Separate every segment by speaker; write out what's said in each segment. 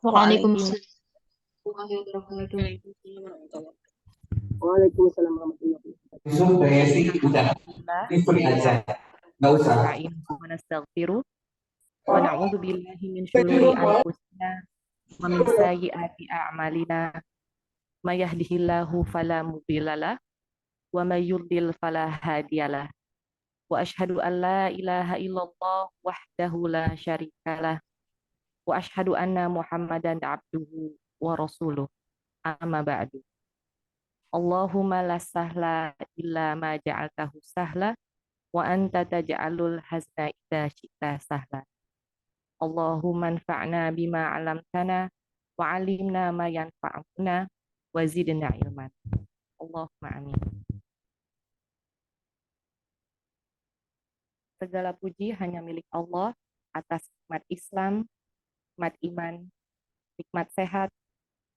Speaker 1: Waalaikumsalam
Speaker 2: Waalaikumsalam.
Speaker 1: warahmatullahi wabarakatuh.
Speaker 3: Waalaikumsalam warahmatullahi wabarakatuh.
Speaker 2: Alhamdulillah.
Speaker 3: Ini free aja, nggak usah.
Speaker 2: Nasta'inuhu wa nastaghfiruh wa na'udzu billahi min syururi anfusina wa min sayyiati a'malina. May yahdihillahu fala mudhillalah wa may yudlil fala hadiyalah. Wa asyhadu an la ilaha illallah wahdahu la syarikalah wa asyhadu anna Muhammadan abduhu wa rasuluh. Amma ba'du. Allahumma la sahla illa ma ja'altahu sahla wa anta taj'alul hazna idza syi'ta sahla. Allahumma anfa'na bima 'allamtana wa 'allimna ma yanfa'una wa zidna ilman. Allahumma amin. Segala puji hanya milik Allah atas nikmat Islam, nikmat iman, nikmat sehat,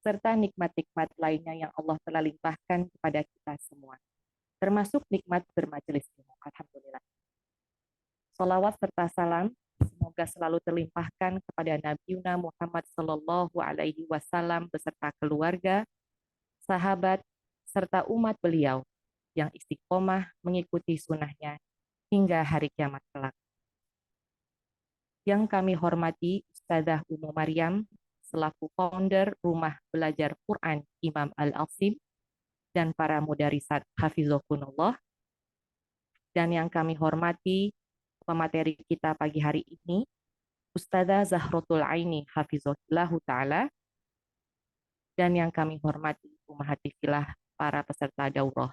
Speaker 2: serta nikmat-nikmat lainnya yang Allah telah limpahkan kepada kita semua, termasuk nikmat bermajelis ilmu. Alhamdulillah. Salawat serta salam semoga selalu terlimpahkan kepada Nabi Muhammad Sallallahu Alaihi Wasallam beserta keluarga, sahabat, serta umat beliau yang istiqomah mengikuti sunnahnya hingga hari kiamat kelak. Yang kami hormati Ustazah Ummu Maryam selaku founder Rumah Belajar Quran Imam Al-Asim dan para mudarisat Hafizokunullah, dan yang kami hormati pemateri kita pagi hari ini, Ustazah Zahrotul Aini Hafizahullahu Ta'ala, dan yang kami hormati Ummahatil Fillah para peserta daurah.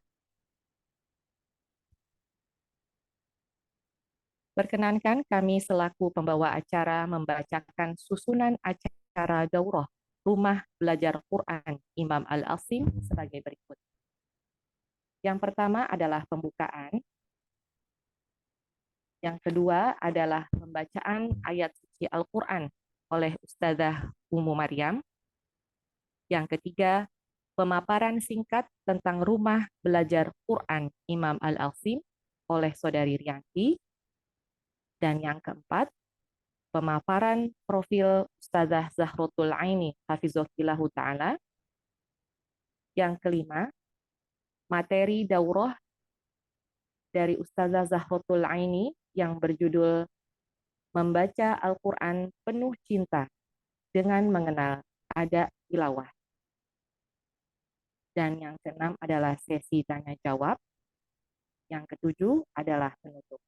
Speaker 2: Perkenankan kami selaku pembawa acara membacakan susunan acara daurah Rumah Belajar Quran Imam Al-Asim sebagai berikut. Yang pertama adalah pembukaan. Yang kedua adalah pembacaan ayat suci Al-Quran oleh Ustazah Ummu Maryam. Yang ketiga, pemaparan singkat tentang Rumah Belajar Quran Imam Al-Asim oleh Saudari Rianti. Dan yang keempat, pemaparan profil Ustazah Zahrotul Aini Hafizahillahu Ta'ala. Yang kelima, materi daurah dari Ustazah Zahrotul Aini yang berjudul Membaca Al-Quran Penuh Cinta dengan Mengenal Ada Tilawah. Dan yang keenam adalah sesi tanya-jawab. Yang ketujuh adalah penutup.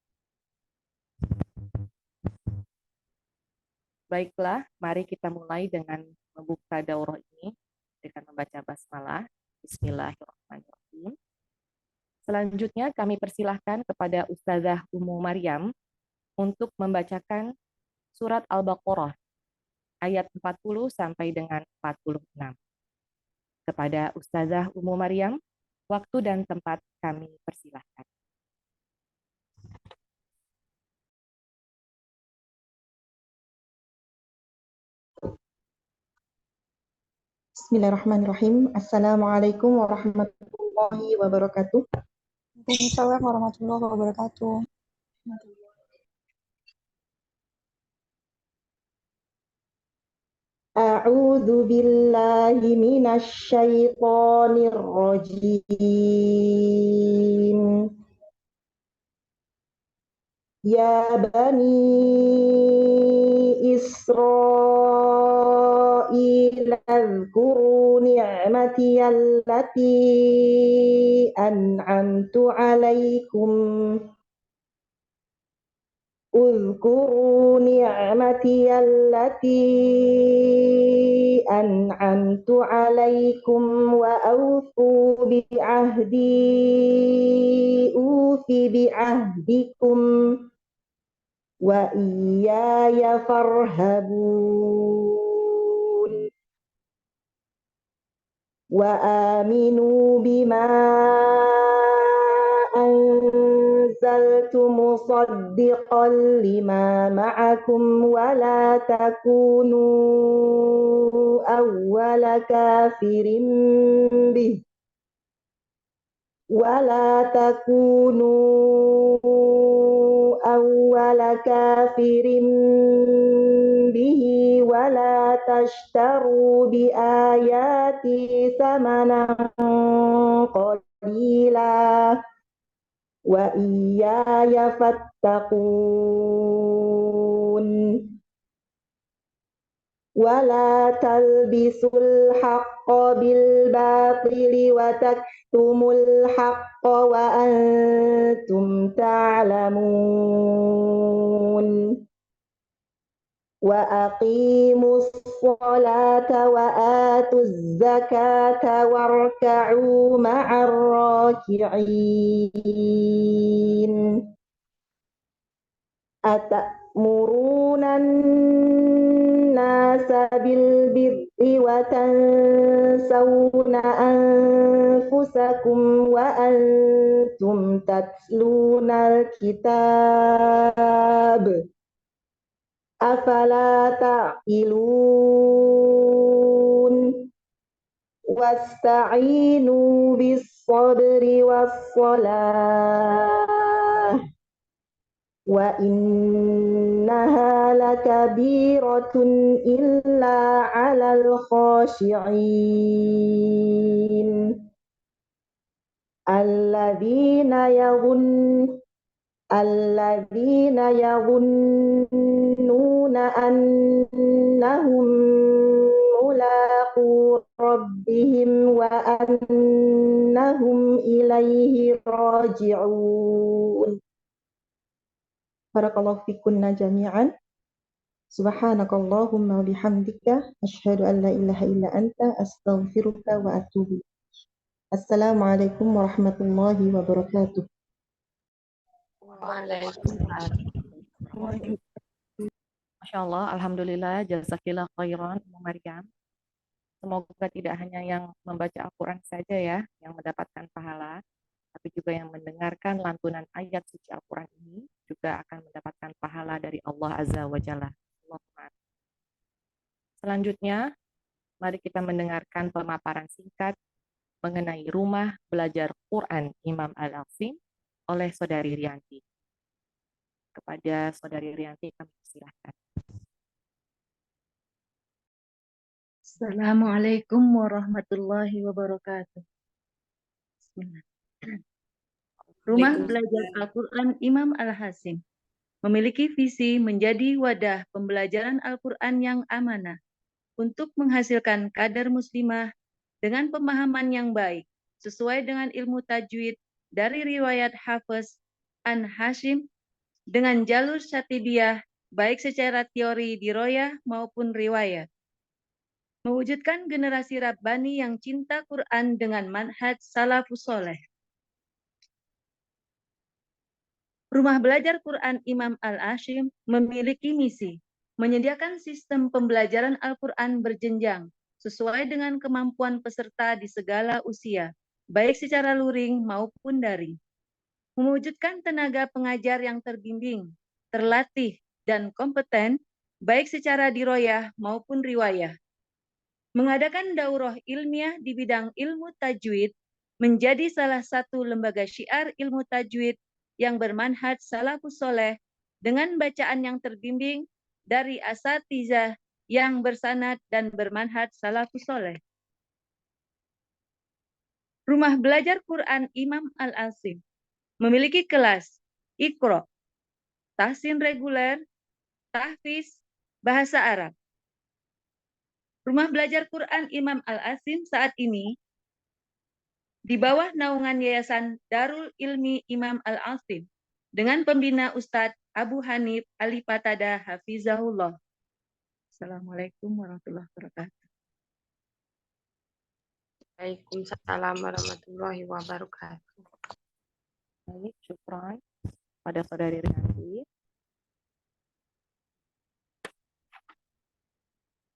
Speaker 2: Baiklah, mari kita mulai dengan membuka daurah ini dengan membaca basmalah. Bismillahirrahmanirrahim. Selanjutnya kami persilahkan kepada Ustazah Ummu Maryam untuk membacakan surat Al-Baqarah ayat 40 sampai dengan 46. Kepada Ustazah Ummu Maryam, waktu dan tempat kami persilahkan.
Speaker 4: Bismillahirrahmanirrahim. Assalamualaikum warahmatullahi wabarakatuh.
Speaker 5: Waalaikumsalam warahmatullahi wabarakatuh.
Speaker 4: A'udzu billahi minasy syaithanir rajim. Ya bani Israil azkuru ni'mati allati an'amtu 'alaikum. اذكروا نعمتي التي أنعمت عليكم وأوفوا بعهدي أوف بعهدكم وإياي فارهبون وآمنوا بما أنزلت مصدقا لما معكم ولا تكونوا أول كافر به ولا تكونوا أول كافر به ولا تشتروا بآياتي ثمنا قليلا وإياي فاتقون ولا تلبسوا الحق بالباطل وتكتموا الحق وأنتم تعلمون وأقيموا الصلاة وآتوا الزكاة واركعوا مع الراكعين أتأمرون الناس بالبر وتنسون أنفسكم وأنتم تتلون الكتاب أفلا تعقلون واستعينوا بالصبر والصلاة وإنها لكبيرة إلا على الخاشعين الذين يظنون أنهم ملاقو ربهم وأنهم إليه راجعون. Barakallahu fikunna jami'an. Subhanakallahumma wa bihamdika asyhadu an la ilaha illa anta astaghfiruka wa atubu. Assalamualaikum warahmatullahi wabarakatuh.
Speaker 1: Waalaikumsalam.
Speaker 2: Masya Allah, Alhamdulillah, jazakillah khairan, Maryam. Semoga tidak hanya yang membaca Al-Quran saja ya, yang mendapatkan pahala, tapi juga yang mendengarkan lantunan ayat suci Al-Quran ini juga akan mendapatkan pahala dari Allah Azza wa Jalla. Selanjutnya, mari kita mendengarkan pemaparan singkat mengenai rumah belajar Quran Imam Al-Azim oleh Saudari Rianti. Kepada Saudari Rianti kami persilahkan.
Speaker 6: Assalamualaikum warahmatullahi wabarakatuh. Bismillah. Rumah Belajar Al-Quran Imam Al-Hasim memiliki visi menjadi wadah pembelajaran Al-Quran yang amanah untuk menghasilkan kader muslimah dengan pemahaman yang baik sesuai dengan ilmu tajwid dari riwayat Hafiz An Hashim dengan jalur syatibiyah baik secara teori diroyah maupun riwayat. Mewujudkan generasi Rabbani yang cinta Quran dengan manhaj salafus soleh. Rumah Belajar Quran Imam Al-Hashim memiliki misi menyediakan sistem pembelajaran Al-Quran berjenjang sesuai dengan kemampuan peserta di segala usia, baik secara luring maupun daring. Mewujudkan tenaga pengajar yang terbimbing, terlatih, dan kompeten, baik secara diroyah maupun riwayah. Mengadakan daurah ilmiah di bidang ilmu tajwid menjadi salah satu lembaga syiar ilmu tajwid yang bermanhaj salafus soleh dengan bacaan yang terbimbing dari asatizah yang bersanad dan bermanhaj salafus soleh. Rumah Belajar Quran Imam Al-Azim memiliki kelas Iqra, tahsin reguler, tahfiz, bahasa Arab. Rumah Belajar Quran Imam Al-Azim saat ini di bawah naungan Yayasan Darul Ilmi Imam Al-Azim dengan pembina Ustadz Abu Hanif Alipatada Hafizahullah. Assalamualaikum warahmatullahi wabarakatuh.
Speaker 1: Waalaikumsalam warahmatullahi wabarakatuh.
Speaker 2: Baik, syukran pada Saudari Rianti.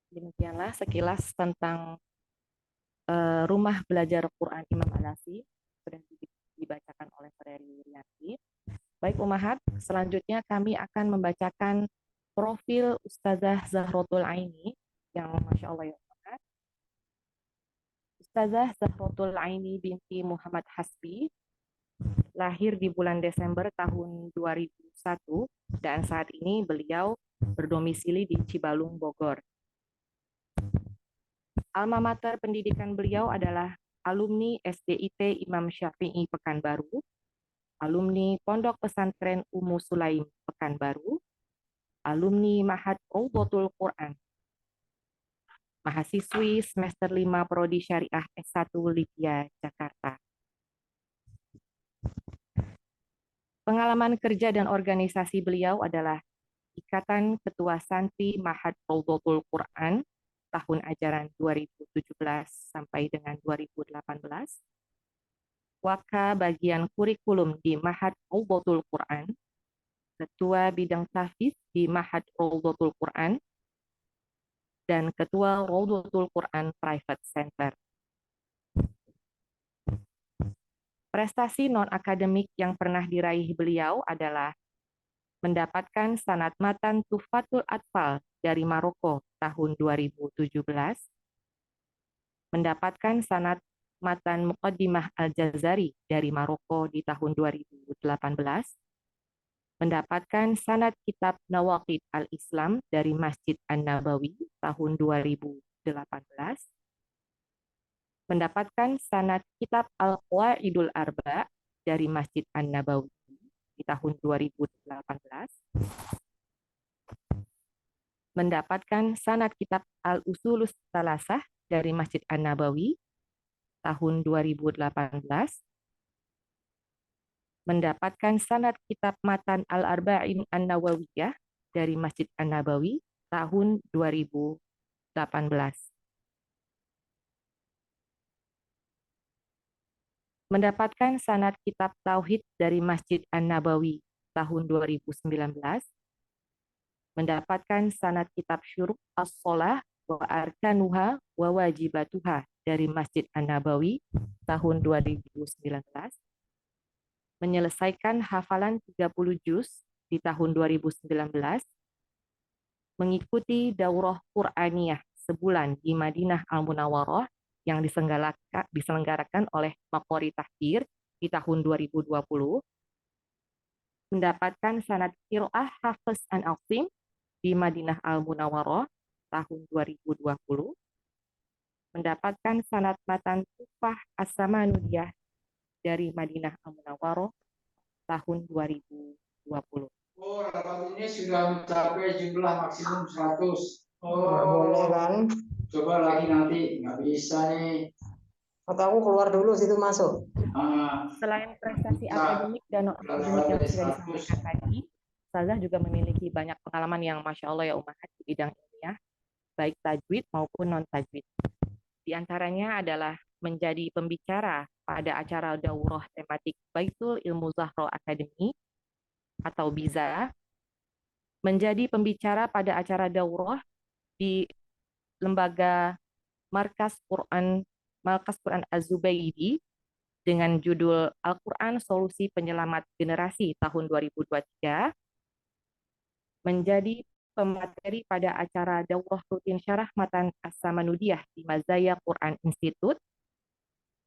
Speaker 2: Demikianlah sekilas tentang Rumah Belajar Quran Imam Al-Azim sudah dibacakan oleh Saudari Rianti. Baik Umahat, selanjutnya kami akan membacakan profil Ustazah Zahrotul Aini yang Masya Allah ya Umahat. Ustazah Zahrotul Aini binti Muhammad Hasbi lahir di bulan Desember tahun 2001 dan saat ini beliau berdomisili di Cibalung, Bogor. Alma mater pendidikan beliau adalah alumni SDIT Imam Syafi'i Pekanbaru, alumni Pondok Pesantren Ummu Sulaim Pekanbaru, alumni Ma'had Rawdatul Quran, mahasiswi semester 5 Prodi Syariah S1 Libya, Jakarta. Pengalaman kerja dan organisasi beliau adalah Ikatan Ketua Santri Ma'had Rawdatul Quran tahun ajaran 2017 sampai dengan 2018, Waka Bagian Kurikulum di Ma'had Rawdatul Quran, Ketua Bidang Tahfiz di Ma'had Rawdatul Quran, dan Ketua Rawdatul Quran Private Center. Prestasi non-akademik yang pernah diraih beliau adalah mendapatkan sanad matan Tuhfatul Atfal dari Maroko tahun 2017, mendapatkan sanad matan Muqaddimah Al-Jazari dari Maroko di tahun 2018, mendapatkan sanad kitab Nawaqid Al-Islam dari Masjid An-Nabawi tahun 2018, mendapatkan sanad kitab Al-Qawaidul Arba dari Masjid An-Nabawi di tahun 2018, mendapatkan sanad kitab Al-Usulus Salasah dari Masjid An-Nabawi tahun 2018, mendapatkan sanad kitab Matan Al-Arba'in An-Nawawiyah dari Masjid An-Nabawi tahun 2018. Mendapatkan sanad kitab Tauhid dari Masjid An-Nabawi tahun 2019, mendapatkan sanad kitab Syuruk As-Sholah wa Arkanuha wa Wajibatuha dari Masjid An-Nabawi tahun 2019, menyelesaikan hafalan 30 juz di tahun 2019, mengikuti daurah Qur'aniyah sebulan di Madinah Al-Munawwarah yang diselenggarakan oleh Maqori Tahfir di tahun 2020, mendapatkan sanad qiraah Hafiz an Asim di Madinah Al-Munawwarah tahun 2020, mendapatkan sanad matan Tuhfah As-Samanudiyah dari Madinah Al-Munawwarah tahun 2020.
Speaker 3: Oh, rapat ini sudah mencapai jumlah maksimum 100.
Speaker 7: Nggak boleh kan?
Speaker 3: Coba lagi nanti, nggak bisa nih.
Speaker 7: Atau aku keluar dulu situ masuk.
Speaker 2: Selain prestasi akademik dan non-akademik yang sudah disampaikan tadi, Ustazah juga memiliki banyak pengalaman yang Masya Allah ya Ummahat di bidang ilmiah, baik tajwid maupun non-tajwid. Di antaranya adalah menjadi pembicara pada acara daurah tematik Baitul Ilmu Zahra Academy atau BIZA, menjadi pembicara pada acara daurah di lembaga Markas Quran Az-Zubaydi dengan judul Al-Quran Solusi Penyelamat Generasi tahun 2023, menjadi pemateri pada acara daurah rutin syarah matan As-Samanudiyah di Mazaya Quran Institute,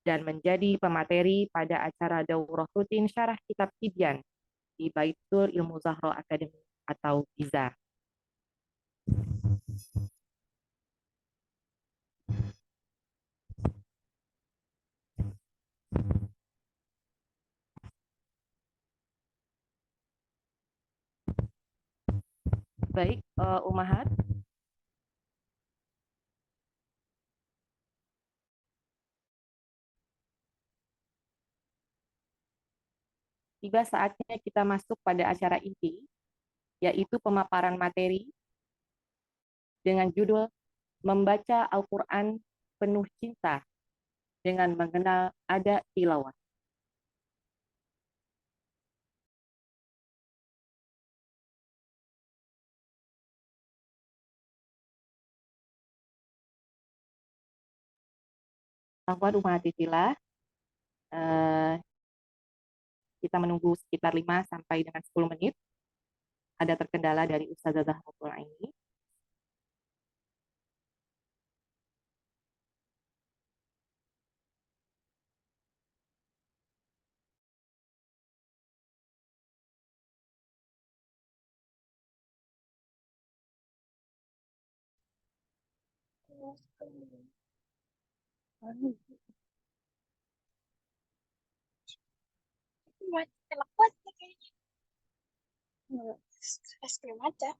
Speaker 2: dan menjadi pemateri pada acara daurah rutin syarah kitab Tibyan di Baitul Ilmu Zahra Academy atau BIZA. Baik, Ummahat. Tiba saatnya kita masuk pada acara inti, yaitu pemaparan materi dengan judul Membaca Al-Quran Penuh Cinta dengan Mengenal Ada Tilawah. Akhwat Ummahatifillah, kita menunggu sekitar 5 sampai dengan 10 menit. Ada terkendala dari Ustazah Zahratul Aini.
Speaker 5: Enak banget nih kayaknya. Es krim aja.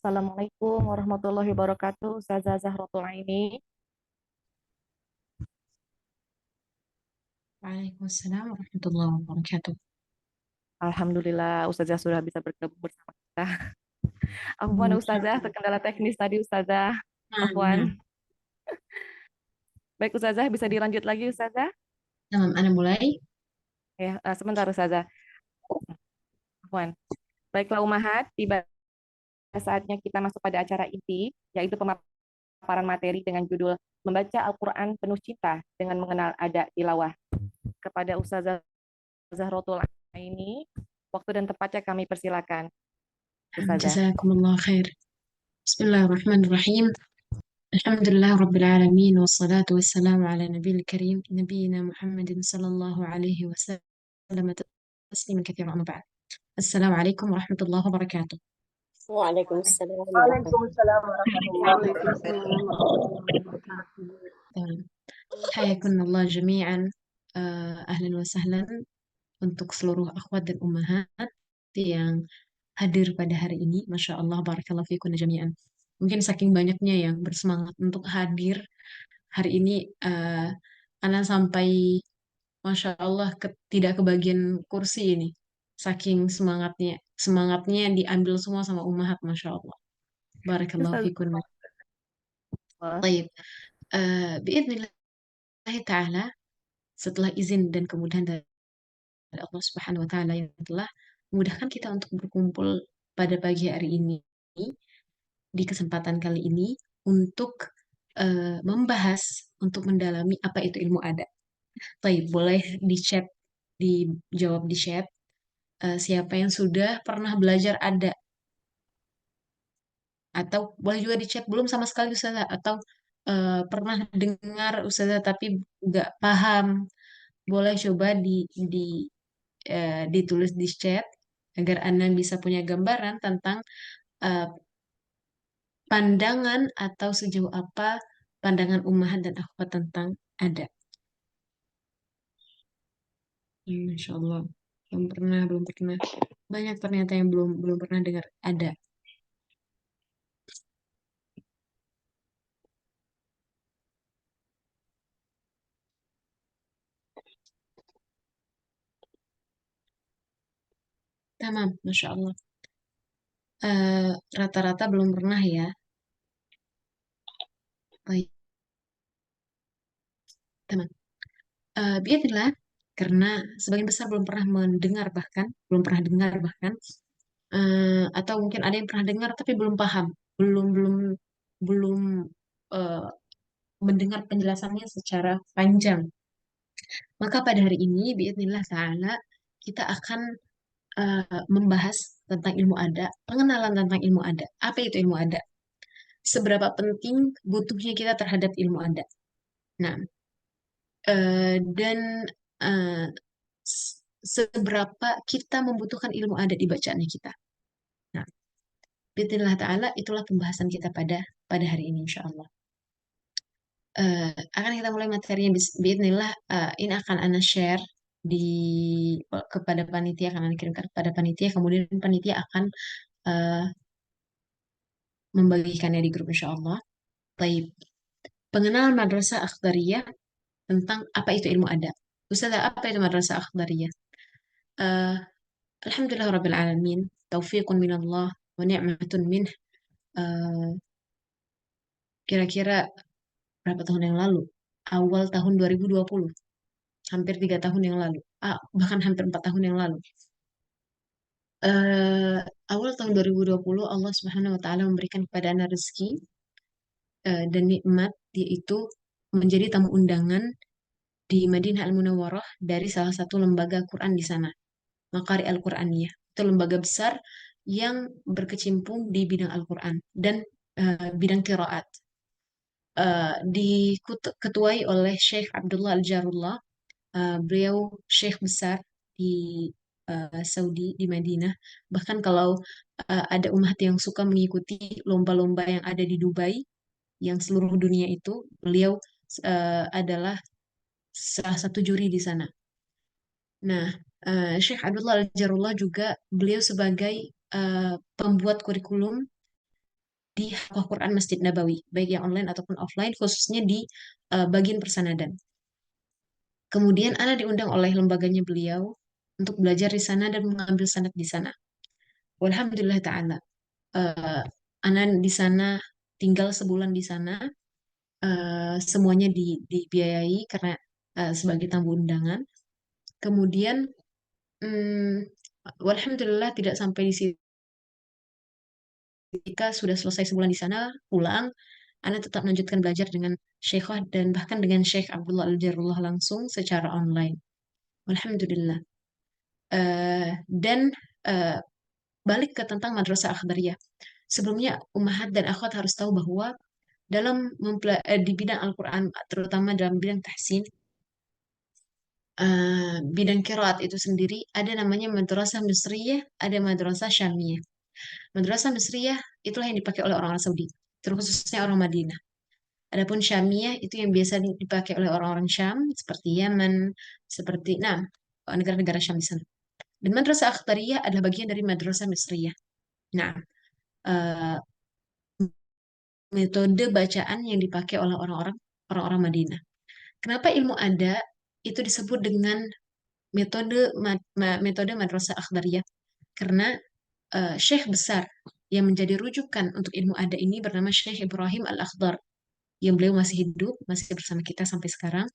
Speaker 2: Assalamualaikum warahmatullahi wabarakatuh. Ustazah Zahratul Aini.
Speaker 8: Waalaikumsalam warahmatullahi wabarakatuh.
Speaker 2: Alhamdulillah Ustazah sudah bisa bergabung bersama kita. Afwan Ustazah, terkendala teknis tadi Ustazah. Afwan. Baik Ustazah, bisa dilanjut lagi Ustazah?
Speaker 8: Ana mulai.
Speaker 2: Ya, sebentar Ustazah. Afwan. Baiklah Umahat, tiba saatnya kita masuk pada acara inti, yaitu pemaparan materi dengan judul Membaca Al-Quran Penuh Cinta dengan Mengenal Ada Tilawah. Kepada Ustazah Zahratul Aini, waktu dan tempatnya kami persilakan. Ustazah.
Speaker 8: Jazakumullah khair. Bismillahirrahmanirrahim. Alhamdulillah Rabbil Alamin. Wassalatu wassalamu ala nabil karim. Nabiyina Muhammadin sallallahu alaihi wasallam. Tasliman katsiran amma ba'd. Assalamualaikum warahmatullahi wabarakatuh.
Speaker 5: Waalaikumsalam
Speaker 1: Waalaikumsalam warahmatullahi wabarakatuh.
Speaker 8: Hayakunallah jami'an. Ahlan wa sahlan untuk seluruh akhwat dan ummahat yang hadir pada hari ini. Masya Allah, barakallahu fikum jami'an. Mungkin saking banyaknya yang bersemangat untuk hadir hari ini, Ana sampai Masya Allah tidak kebagian kursi ini. Saking semangatnya diambil semua sama ummahat, Masya Allah. Barakallahu fikum. Baik, biidznillah ta'ala, setelah izin dan kemudahan dari Allah Subhanahu wa Ta'ala yang telah memudahkan kita untuk berkumpul pada pagi hari ini, di kesempatan kali ini, untuk membahas, untuk mendalami apa itu ilmu ada. Baik, boleh dijawab di chat, siapa yang sudah pernah belajar ada, atau boleh juga di chat belum sama sekali Ustazah, atau pernah dengar Ustazah tapi nggak paham, boleh coba ditulis di chat agar Anda bisa punya gambaran tentang pandangan atau sejauh apa pandangan ummahat dan akhwat tentang ada. Masya Allah, belum pernah. Banyak ternyata yang belum pernah dengar ada. Tamam, Masya Allah. Rata-rata belum pernah ya. Baik. Tamam. Biarlah, karena sebagian besar belum pernah mendengar belum pernah dengar bahkan, atau mungkin ada yang pernah dengar tapi belum paham, belum mendengar penjelasannya secara panjang. Maka pada hari ini, biidznillah ta'ala, kita akan membahas tentang ilmu ada, pengenalan tentang ilmu ada. Apa itu ilmu ada? Seberapa penting butuhnya kita terhadap ilmu ada? Nah, dan seberapa kita membutuhkan ilmu ada di bacaannya kita. Nah, biidznillah ta'ala, itulah pembahasan kita pada hari ini, insya Allah. Akan kita mulai materinya biidznillah. Ini akan Ana share kepada panitia, akan Ana kirimkan kepada panitia, kemudian panitia akan membagikannya di grup insya Allah. Baik, pengenalan Madrasah Akhbariyah tentang apa itu ilmu ada. Ustazah, apa itu Madrasah Akhbariyah? Alhamdulillah Rabbil Alamin, taufiqun minallah wa ni'matun minh. Kira-kira berapa tahun yang lalu? Awal tahun 2020. Hampir 3 tahun yang lalu. Bahkan hampir 4 tahun yang lalu. Awal tahun 2020 Allah Subhanahu wa Ta'ala memberikan kepada Ana rezeki dan nikmat, yaitu menjadi tamu undangan di Madinah Al-Munawwarah dari salah satu lembaga Quran di sana, Maqari Al-Quraniyah. Itu lembaga besar yang berkecimpung di bidang Al-Quran dan bidang qiraat. Diketuai oleh Syekh Abdullah Al-Jarullah. Beliau syekh besar di Saudi, di Madinah. Bahkan kalau ada umat yang suka mengikuti lomba-lomba yang ada di Dubai, yang seluruh dunia itu, beliau adalah salah satu juri di sana. Nah, Syekh Abdullah Al-Jarullah juga beliau sebagai pembuat kurikulum di Hafal Quran Masjid Nabawi, baik yang online ataupun offline, khususnya di bagian persanadan. Kemudian Ana diundang oleh lembaganya beliau untuk belajar di sana dan mengambil sanad di sana. Walhamdulillah ta'ala. eh, Ana di sana tinggal sebulan di sana, semuanya dibiayai karena sebagai tamu undangan. Kemudian, walhamdulillah tidak sampai di situ. Ketika sudah selesai sebulan di sana, pulang, Ana tetap melanjutkan belajar dengan Syekhah dan bahkan dengan Syekh Abdullah Al-Jarullah langsung secara online. Alhamdulillah. Dan eh, balik ke tentang madrasah Akhbariyah. Sebelumnya, Ummahat dan Akhwat harus tahu bahwa dalam di bidang Al-Quran, terutama dalam bidang tahsin, bidang qiraat itu sendiri ada namanya madrasah Misriyah, ada madrasah Syamiyah. Madrasah Misriyah itulah yang dipakai oleh orang-orang Saudi, terkhususnya orang Madinah. Adapun Syamiyah itu yang biasa dipakai oleh orang-orang Syam, seperti Yaman, seperti negara-negara Syam di sana. Dan madrasah Akhbariyah adalah bagian dari madrasah Misriyah. Nah, eh, metode bacaan yang dipakai oleh orang-orang Madinah. Kenapa ilmu ada itu disebut dengan metode madrasah Akhbariyah? Karena Syekh besar yang menjadi rujukan untuk ilmu ada ini bernama Syekh Ibrahim Al-Akhdar, yang beliau masih hidup, masih bersama kita sampai sekarang.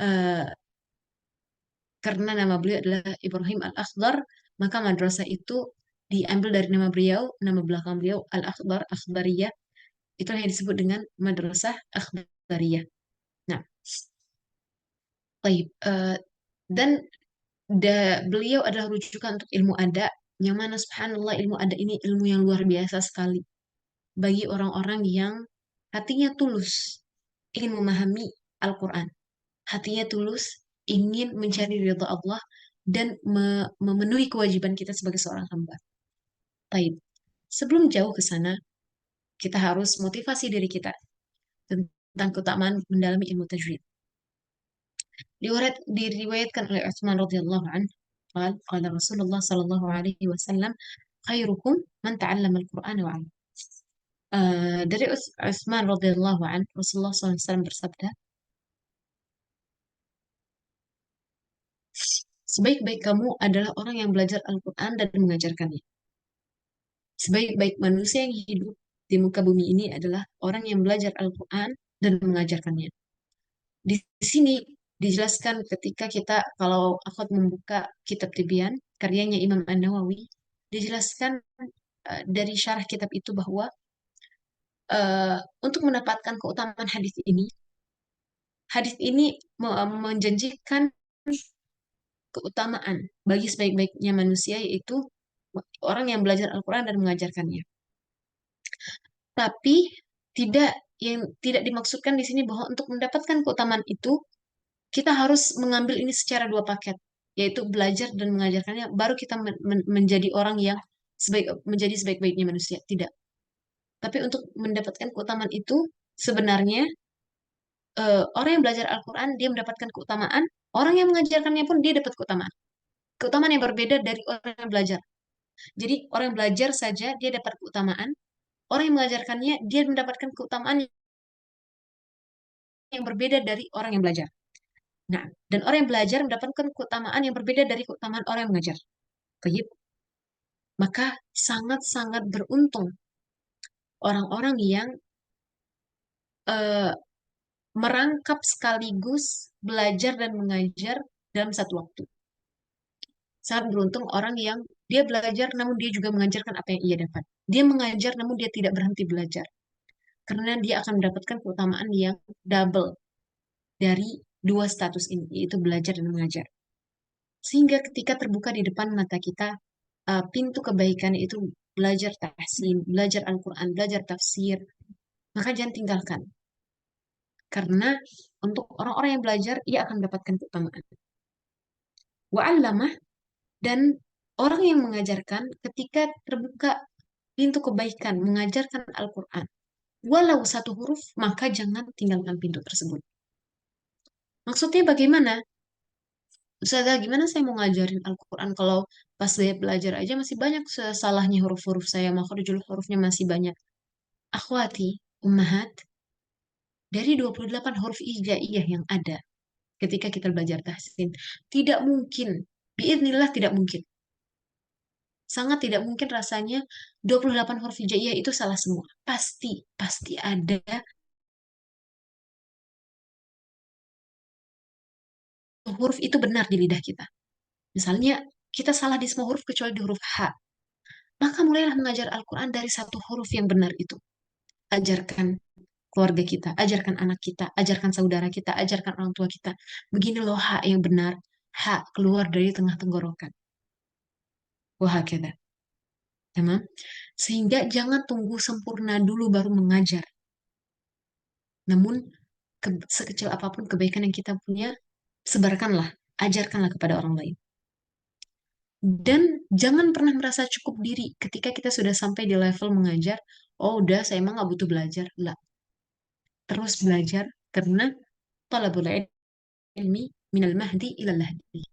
Speaker 8: Eh, karena nama beliau adalah Ibrahim Al-Akhdar, maka madrasah itu diambil dari nama beliau, nama belakang beliau Al-Akhdar, Akhbariyah. Itulah yang disebut dengan madrasah Akhbariyah. Nah, baik. Dan beliau adalah rujukan untuk ilmu ada, yang mana subhanallah ilmu ada ini ilmu yang luar biasa sekali bagi orang-orang yang hatinya tulus ingin memahami Al-Quran, hatinya tulus ingin mencari ridha Allah dan memenuhi kewajiban kita sebagai seorang hamba. Baik, sebelum jauh ke sana, kita harus motivasi diri kita tentang keutamaan mendalami ilmu tajwid. Diriwayatkan oleh Utsman radhiyallahu anhu, qala Rasulullah sallallahu alaihi wasallam, khairukum man ta'allama al-Qur'ana wa 'allama. Dari Utsman radhiyallahu anhu, Rasulullah SAW bersabda, sebaik-baik kamu adalah orang yang belajar Al-Quran dan mengajarkannya. Sebaik-baik manusia yang hidup di muka bumi ini adalah orang yang belajar Al-Quran dan mengajarkannya. Di sini dijelaskan ketika kita, kalau akhwat membuka kitab Tibyan, karyanya Imam An-Nawawi, dijelaskan dari syarah kitab itu bahwa untuk mendapatkan keutamaan hadis ini menjanjikan keutamaan bagi sebaik-baiknya manusia, yaitu orang yang belajar Al-Quran dan mengajarkannya. Tapi tidak dimaksudkan di sini bahwa untuk mendapatkan keutamaan itu kita harus mengambil ini secara dua paket, yaitu belajar dan mengajarkannya, baru kita menjadi orang yang menjadi sebaik-baiknya manusia. Tidak. Tapi untuk mendapatkan keutamaan itu sebenarnya orang yang belajar Al-Quran dia mendapatkan keutamaan, orang yang mengajarkannya pun dia dapat keutamaan. Keutamaan yang berbeda dari orang yang belajar. Jadi orang yang belajar saja dia dapat keutamaan, orang yang mengajarkannya dia mendapatkan keutamaan yang berbeda dari orang yang belajar. Nah, dan orang yang belajar mendapatkan keutamaan yang berbeda dari keutamaan orang yang mengajar. Baik. Maka sangat-sangat beruntung orang-orang yang merangkap sekaligus belajar dan mengajar dalam satu waktu. Sangat beruntung orang yang dia belajar namun dia juga mengajarkan apa yang ia dapat. Dia mengajar namun dia tidak berhenti belajar. Karena dia akan mendapatkan keutamaan yang double dari dua status ini, yaitu belajar dan mengajar. Sehingga ketika terbuka di depan mata kita pintu kebaikan, itu belajar tahsin, belajar Al-Quran, belajar tafsir, maka jangan tinggalkan. Karena untuk orang-orang yang belajar, ia akan mendapatkan keutamaan. Wa'allamah, dan orang yang mengajarkan ketika terbuka pintu kebaikan, mengajarkan Al-Quran, walau satu huruf, maka jangan tinggalkan pintu tersebut. Maksudnya bagaimana? Ustazah, gimana saya mau ngajarin Al-Quran kalau pas saya belajar aja masih banyak salahnya huruf-huruf saya, makhrajul hurufnya masih banyak. akhwati, ummahat, dari 28 huruf hijaiyah yang ada ketika kita belajar tahsin, tidak mungkin, biidznillah tidak mungkin. Sangat tidak mungkin rasanya 28 huruf hijaiyah itu salah semua. Pasti ada huruf itu benar di lidah kita. Misalnya, kita salah di semua huruf kecuali di huruf H. Maka mulailah mengajar Al-Quran dari satu huruf yang benar itu. Ajarkan keluarga kita, ajarkan anak kita, ajarkan saudara kita, ajarkan orang tua kita. Begini loh H yang benar. H keluar dari tengah tenggorokan. Wahakata. Tamam? Sehingga jangan tunggu sempurna dulu baru mengajar. Namun, sekecil apapun kebaikan yang kita punya, sebarkanlah, ajarkanlah kepada orang lain. Dan jangan pernah merasa cukup diri ketika kita sudah sampai di level mengajar, oh udah saya emang nggak butuh belajar. Lah, terus belajar karena talabul ilmi minal mahdi ilal lahdi.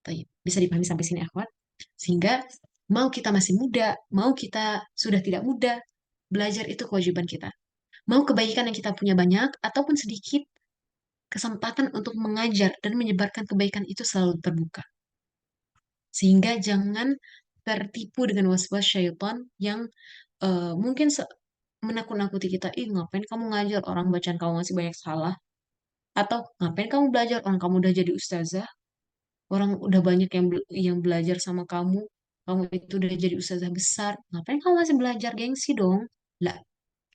Speaker 8: Baik, bisa dipahami sampai sini akhwat. Sehingga mau kita masih muda, mau kita sudah tidak muda, belajar itu kewajiban kita. Mau kebaikan yang kita punya banyak ataupun sedikit, kesempatan untuk mengajar dan menyebarkan kebaikan itu selalu terbuka. Sehingga jangan tertipu dengan waswas syaitan yang mungkin menakut-nakuti kita, ih ngapain kamu ngajar orang bacaan kamu masih banyak salah, atau ngapain kamu belajar orang kamu udah jadi ustazah, orang udah banyak yang belajar sama kamu, kamu itu udah jadi ustazah besar, ngapain kamu masih belajar, gengsi dong. Lah,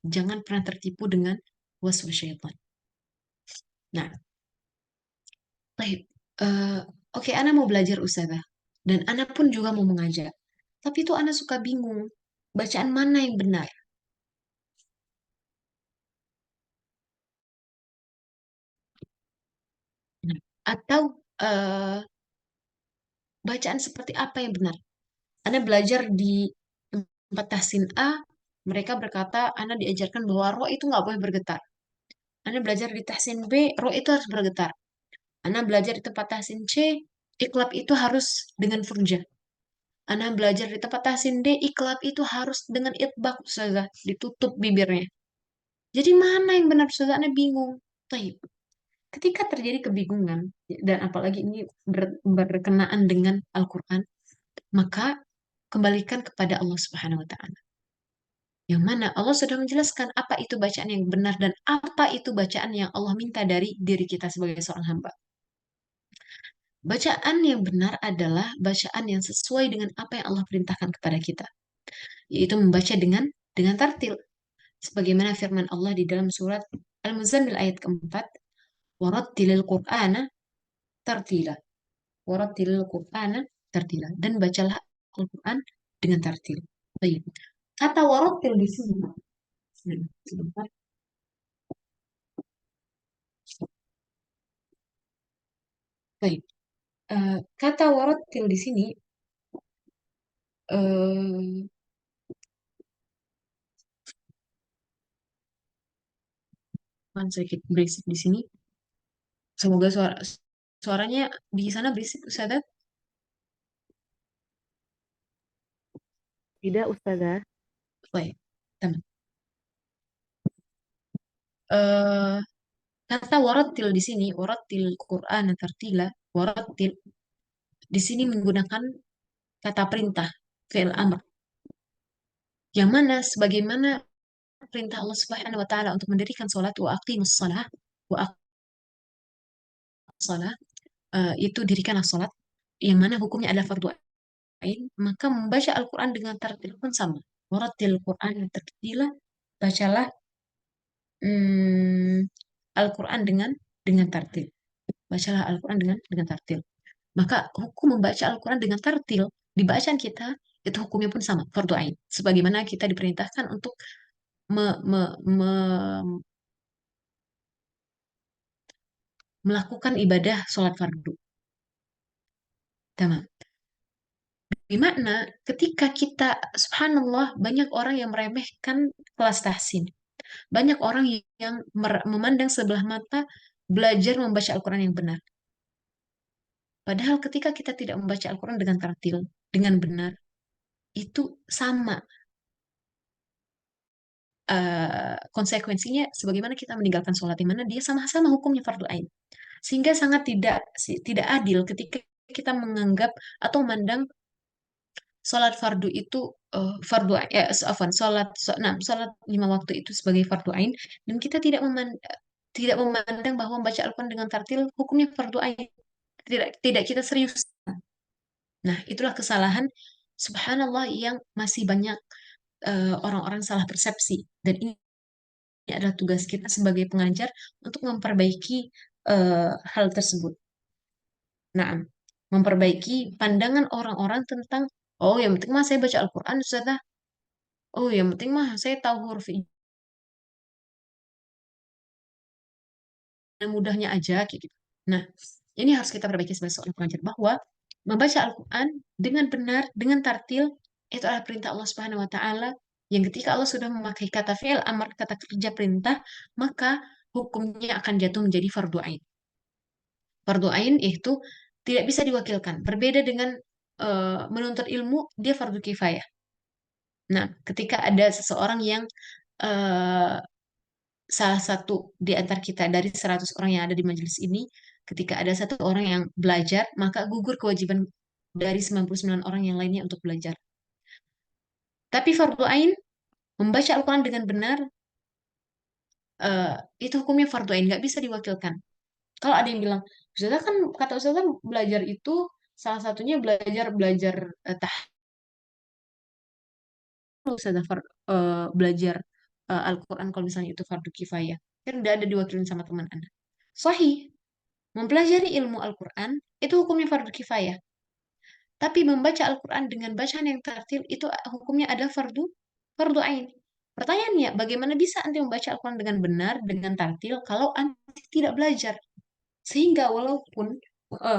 Speaker 8: jangan pernah tertipu dengan waswas syaitan. Nah, baik, oke, Ana mau belajar ustazah dan Ana pun juga mau mengajar, tapi itu Ana suka bingung bacaan mana yang benar. Nah, atau bacaan seperti apa yang benar. Anda belajar di tempat tahsin A, mereka berkata, Anda diajarkan bahwa roh itu nggak boleh bergetar. Anda belajar di tahsin B, roh itu harus bergetar. Anda belajar di tempat tahsin C, iklab itu harus dengan furja. Anda belajar di tempat tahsin D, iklab itu harus dengan itbaq, Ustazah, ditutup bibirnya. Jadi mana yang benar, Ustazah? Anda bingung. Taib. Ketika terjadi kebingungan, dan apalagi ini berkenaan dengan Al-Quran, maka kembalikan kepada Allah Subhanahu wa taala. Yang mana Allah sudah menjelaskan apa itu bacaan yang benar dan apa itu bacaan yang Allah minta dari diri kita sebagai seorang hamba. Bacaan yang benar adalah bacaan yang sesuai dengan apa yang Allah perintahkan kepada kita, yaitu membaca dengan tartil. Sebagaimana firman Allah di dalam surat Al-Muzammil ayat keempat, warattilil Qur'ana tartila. Warattilil Qur'ana tartila. Dan bacalah Al-Quran dengan tartil. Baik. Kata warattil di sini. Sebentar. Baik. Kata warattil di sini eh sedikit berisik di sini. Semoga suaranya di sana berisik, Ustazah.
Speaker 2: Tidak, Ustazah.
Speaker 8: Baik, teman. Eh Kata warattil di sini, warattil Quran tartila, warattil di sini menggunakan kata perintah, fi'il amr. Yang mana sebagaimana perintah Allah Subhanahu wa taala untuk mendirikan salat wa aqimus shalah wa aqimus shalah, itu dirikanlah salat yang mana hukumnya adalah fardu ain, maka membaca Al-Qur'an dengan tartil pun sama. Warattil Quran tartila, bacalah Al-Quran dengan tartil. Bacalah Al-Quran dengan tartil. Maka hukum membaca Al-Quran dengan tartil di bacaan kita itu hukumnya pun sama, fardu ain. Sebagaimana kita diperintahkan untuk me- me- me- melakukan ibadah sholat fardu. Tamam. Di mana ketika kita, subhanallah, banyak orang yang meremehkan kelas tahsin. Banyak orang yang memandang sebelah mata belajar membaca Al-Quran yang benar. Padahal ketika kita tidak membaca Al-Quran dengan tartil, dengan benar, itu sama konsekuensinya sebagaimana kita meninggalkan sholat, di mana dia sama-sama hukumnya fardu ain. Sehingga sangat tidak adil ketika kita menganggap atau memandang sholat fardu itu sholat 5 waktu itu sebagai fardu ain, dan kita tidak memandang bahwa membaca Al-Quran dengan tartil hukumnya fardu ain. Tidak kita serius. Nah, itulah kesalahan subhanallah yang masih banyak orang-orang salah persepsi, dan ini adalah tugas kita sebagai pengajar untuk memperbaiki hal tersebut. Nah, memperbaiki pandangan orang-orang tentang, oh yang penting mah saya baca Al-Quran, Ustazah. Oh yang penting mah saya tahu huruf mudahnya aja kayak gitu. Nah, ini harus kita perbaiki sebagai seorang pengajar, bahwa membaca Al-Quran dengan benar, dengan tartil, itu adalah perintah Allah Subhanahu wa taala, yang ketika Allah sudah memakai kata fi'il amar, kata kerja perintah, maka hukumnya akan jatuh menjadi fardu ain. Fardu ain itu tidak bisa diwakilkan. Berbeda dengan menuntut ilmu, dia fardu kifayah. Nah, ketika ada seseorang yang salah satu di antara kita dari 100 orang yang ada di majelis ini, ketika ada satu orang yang belajar, maka gugur kewajiban dari 99 orang yang lainnya untuk belajar. Tapi fardu ain, membaca Al-Quran dengan benar, itu hukumnya fardu ain, nggak bisa diwakilkan. Kalau ada yang bilang, Ustazah kan kata Ustazah belajar itu salah satunya belajar Ustazah belajar Al-Quran kalau misalnya itu fardu kifayah. Kan udah ada diwakilin sama teman Anda. Sahih, mempelajari ilmu Al-Quran itu hukumnya fardu kifayah. Tapi membaca Al-Quran dengan bacaan yang tartil itu hukumnya ada fardu ain. Pertanyaannya, bagaimana bisa Anda membaca Al-Quran dengan benar, dengan tartil, kalau Anda tidak belajar? Sehingga walaupun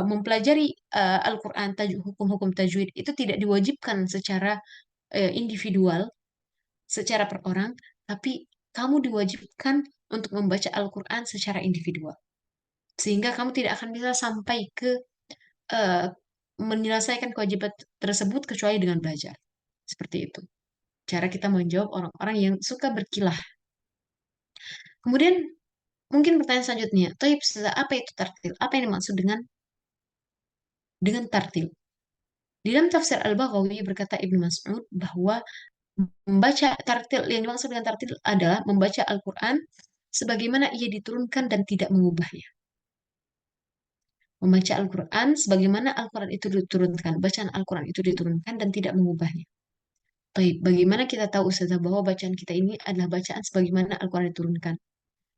Speaker 8: mempelajari Al-Quran, hukum-hukum tajwid itu tidak diwajibkan secara individual, secara per orang, tapi kamu diwajibkan untuk membaca Al-Quran secara individual. Sehingga kamu tidak akan bisa sampai ke menyelesaikan kewajiban tersebut kecuali dengan belajar. Seperti itu. Cara kita menjawab orang-orang yang suka berkilah. Kemudian, mungkin pertanyaan selanjutnya, Toib, apa itu tartil? Apa yang dimaksud dengan tartil? Di dalam tafsir Al-Baghawi berkata Ibnu Mas'ud bahwa membaca tartil, yang dimaksud dengan tartil adalah membaca Al-Quran sebagaimana ia diturunkan dan tidak mengubahnya. Membaca Al-Quran sebagaimana Al-Quran itu diturunkan, bacaan Al-Quran itu diturunkan dan tidak mengubahnya. Baik, bagaimana kita tahu Ustazah bahwa bacaan kita ini adalah bacaan sebagaimana Al-Quran diturunkan?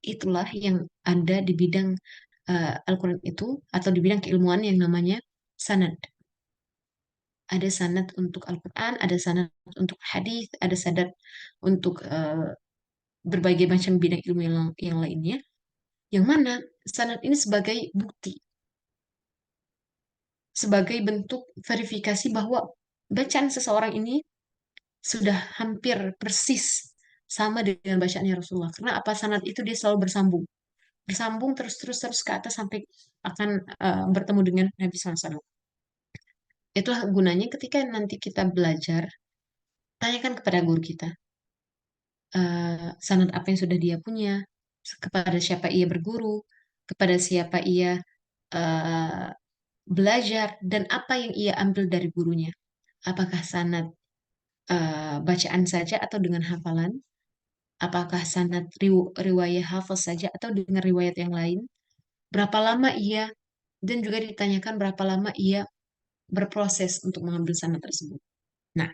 Speaker 8: Itulah yang ada di bidang Al-Quran itu, atau di bidang keilmuan yang namanya sanad. Ada sanad untuk Al-Quran, ada sanad untuk hadis, ada sanad untuk berbagai macam bidang ilmu yang lainnya. Yang mana sanad ini sebagai bukti, sebagai bentuk verifikasi bahwa bacaan seseorang ini sudah hampir persis sama dengan bacaannya Rasulullah. Karena apa? Sanad itu dia selalu bersambung. Bersambung terus ke atas sampai akan bertemu dengan Nabi SAW. Itulah gunanya ketika nanti kita belajar, tanyakan kepada guru kita. Sanad apa yang sudah dia punya, kepada siapa ia berguru, kepada siapa ia belajar, dan apa yang ia ambil dari gurunya. Apakah sanad bacaan saja atau dengan hafalan? Apakah sanad riwayat hafal saja atau dengan riwayat yang lain? Berapa lama ia, dan juga ditanyakan berapa lama ia berproses untuk mengambil sanad tersebut. Nah,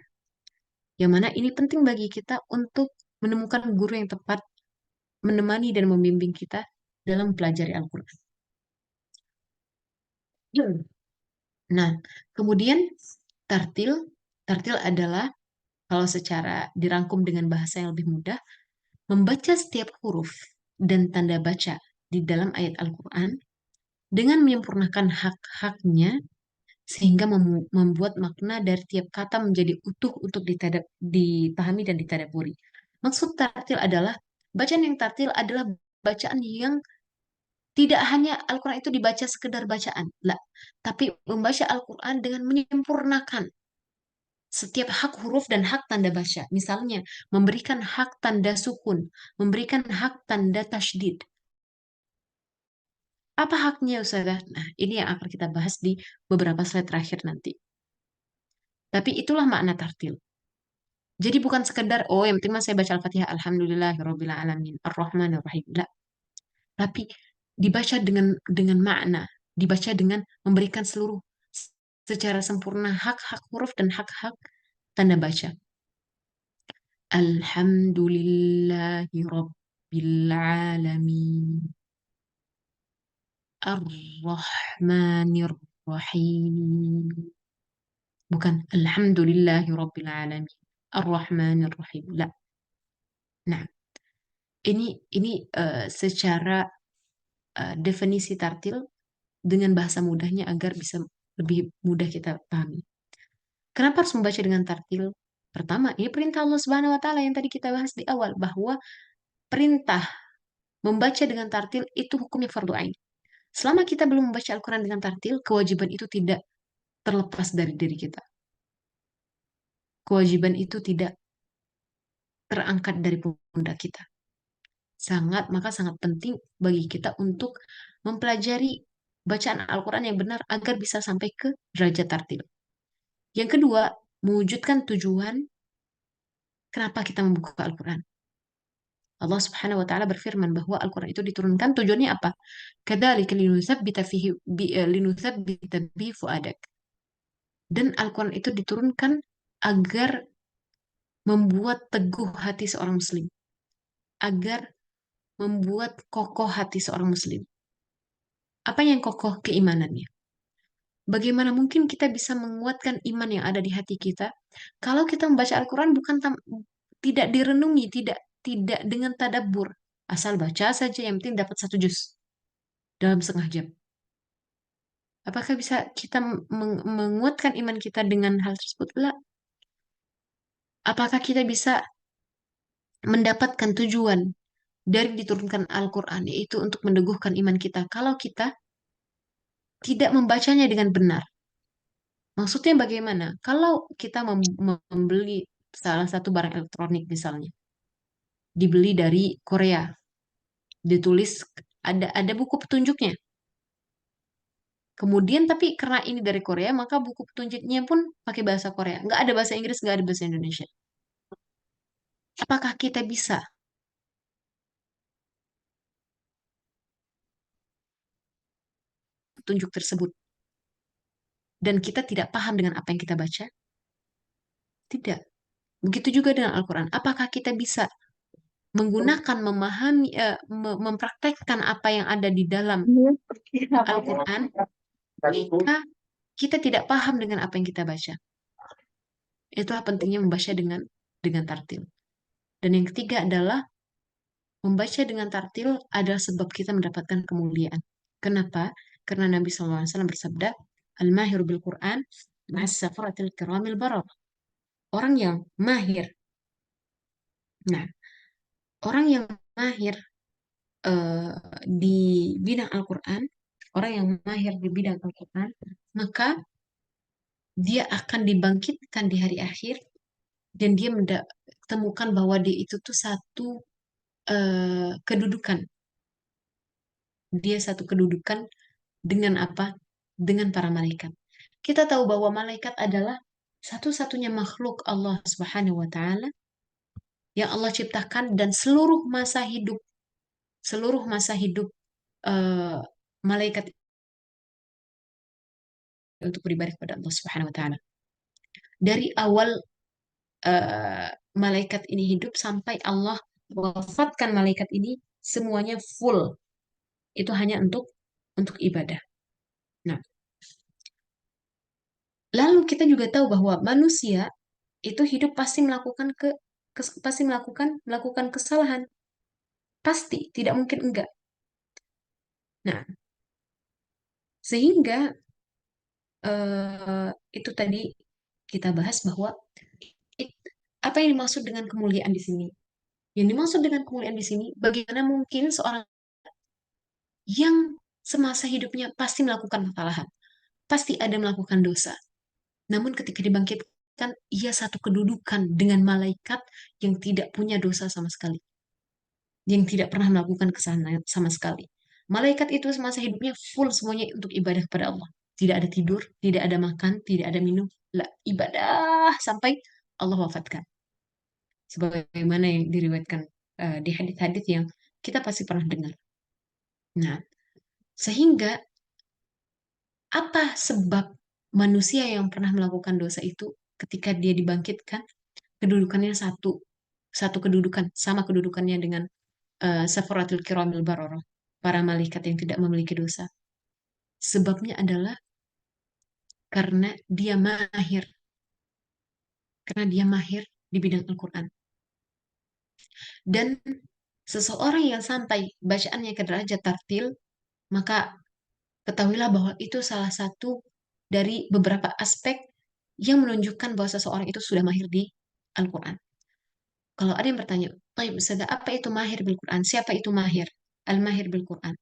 Speaker 8: yang mana ini penting bagi kita untuk menemukan guru yang tepat, menemani dan membimbing kita dalam mempelajari Al-Quran. Nah, kemudian tartil adalah, kalau secara dirangkum dengan bahasa yang lebih mudah, membaca setiap huruf dan tanda baca di dalam ayat Al-Quran dengan menyempurnakan hak-haknya, sehingga membuat makna dari tiap kata menjadi utuh untuk dipahami dan ditadaburi. Maksud tartil adalah, bacaan yang tartil adalah bacaan yang tidak hanya Al-Quran itu dibaca sekedar bacaan, lah, tapi membaca Al-Quran dengan menyempurnakan. setiap hak huruf dan hak tanda baca. Misalnya, memberikan hak tanda sukun, memberikan hak tanda tasydid. Apa haknya, Ustazah? Nah, ini yang akan kita bahas di beberapa slide terakhir nanti. Tapi itulah makna tartil. Jadi bukan sekedar, oh yang penting mas saya baca Al-Fatihah, Alhamdulillahirabbil alamin, Ar-Rahmanir-Rahim. Enggak. Tapi dibaca dengan makna, dibaca dengan memberikan seluruh secara sempurna hak-hak huruf dan hak-hak tanda baca. Alhamdulillahirabbil alamin, Ar-Rahmanir-Rahim. Bukan Alhamdulillahirabbil alamin, Ar-Rahmanir-Rahim. La. Nah, ini secara definisi tartil dengan bahasa mudahnya agar bisa lebih mudah kita pahami. Kenapa harus membaca dengan tartil? Pertama, ini perintah Allah Subhanahu wa taala yang tadi kita bahas di awal bahwa perintah membaca dengan tartil itu hukumnya fardu ain. Selama kita belum membaca Al-Qur'an dengan tartil, kewajiban itu tidak terlepas dari diri kita. Kewajiban itu tidak terangkat dari pundak kita. Maka sangat penting bagi kita untuk mempelajari bacaan Al-Quran yang benar agar bisa sampai ke derajat tartil. Yang kedua, mewujudkan tujuan kenapa kita membuka Al-Quran. Allah Subhanahu wa taala berfirman bahwa Al-Quran itu diturunkan tujuannya apa? Kadzalika linutsabbita bihi fuadak. Dan Al-Quran itu diturunkan agar membuat teguh hati seorang muslim, agar membuat kokoh hati seorang muslim. Apa yang kokoh? Keimanannya. Bagaimana mungkin kita bisa menguatkan iman yang ada di hati kita kalau kita membaca Al-Quran tidak direnungi, tidak dengan tadabbur, asal baca saja yang penting dapat 1 juz dalam setengah jam. Apakah bisa kita menguatkan iman kita dengan hal tersebut? Lah. Apakah kita bisa mendapatkan tujuan dari diturunkan Al-Quran, yaitu untuk meneguhkan iman kita kalau kita tidak membacanya dengan benar? Maksudnya bagaimana? Kalau kita membeli salah satu barang elektronik misalnya, dibeli dari Korea, ditulis ada buku petunjuknya. Kemudian tapi karena ini dari Korea, maka buku petunjuknya pun pakai bahasa Korea. Nggak ada bahasa Inggris, nggak ada bahasa Indonesia. Apakah kita bisa petunjuk tersebut dan kita tidak paham dengan apa yang kita baca? Tidak. Begitu juga dengan Al-Quran. Apakah kita bisa menggunakan, memahami, mempraktekkan apa yang ada di dalam Al-Quran, jika kita tidak paham dengan apa yang kita baca? Itulah pentingnya membaca dengan tartil. Dan yang ketiga adalah membaca dengan tartil adalah sebab kita mendapatkan kemuliaan. Kenapa? Karena Nabi SAW bersabda, Al-mahir bil Quran ma'as safaratil kiramil barar. Orang yang mahir. Nah, orang yang mahir di bidang Al-Quran, orang yang mahir di bidang Al-Quran, maka dia akan dibangkitkan di hari akhir dan dia temukan bahwa dia itu tuh satu kedudukan. Dia satu kedudukan dengan apa? Dengan para malaikat. Kita tahu bahwa malaikat adalah satu-satunya makhluk Allah Subhanahu wa taala yang Allah ciptakan dan seluruh masa hidup malaikat untuk beribadah kepada Allah Subhanahu wa taala. Dari awal malaikat ini hidup sampai Allah wafatkan malaikat ini, semuanya full. Itu hanya untuk ibadah. Nah, lalu kita juga tahu bahwa manusia itu hidup pasti melakukan kesalahan. Pasti, tidak mungkin enggak. Nah, sehingga itu tadi kita bahas bahwa apa yang dimaksud dengan kemuliaan di sini? Yang dimaksud dengan kemuliaan di sini, bagaimana mungkin seorang yang semasa hidupnya pasti melakukan kesalahan, pasti ada melakukan dosa. Namun ketika dibangkitkan diriwayatkan ia satu kedudukan dengan malaikat yang tidak punya dosa sama sekali, yang tidak pernah melakukan kesalahan sama sekali. Malaikat itu semasa hidupnya full semuanya untuk ibadah kepada Allah. Tidak ada tidur, tidak ada makan, tidak ada minum. La, ibadah sampai Allah wafatkan. Sebagaimana yang diriwayatkan di hadis-hadis yang kita pasti pernah dengar. Nah, sehingga apa sebab manusia yang pernah melakukan dosa itu ketika dia dibangkitkan, kedudukannya satu kedudukan, sama kedudukannya dengan Safaratul Kiramil Bararah, para malaikat yang tidak memiliki dosa. Sebabnya adalah karena dia mahir. Karena dia mahir di bidang Al-Quran. Dan seseorang yang sampai bacaannya ke derajat tartil, maka ketahuilah bahwa itu salah satu dari beberapa aspek yang menunjukkan bahwa seseorang itu sudah mahir di Al-Quran. Kalau ada yang bertanya, "Taib, Ustazah, apa itu mahir bil Quran? Siapa itu mahir? Al-mahir bil Quran."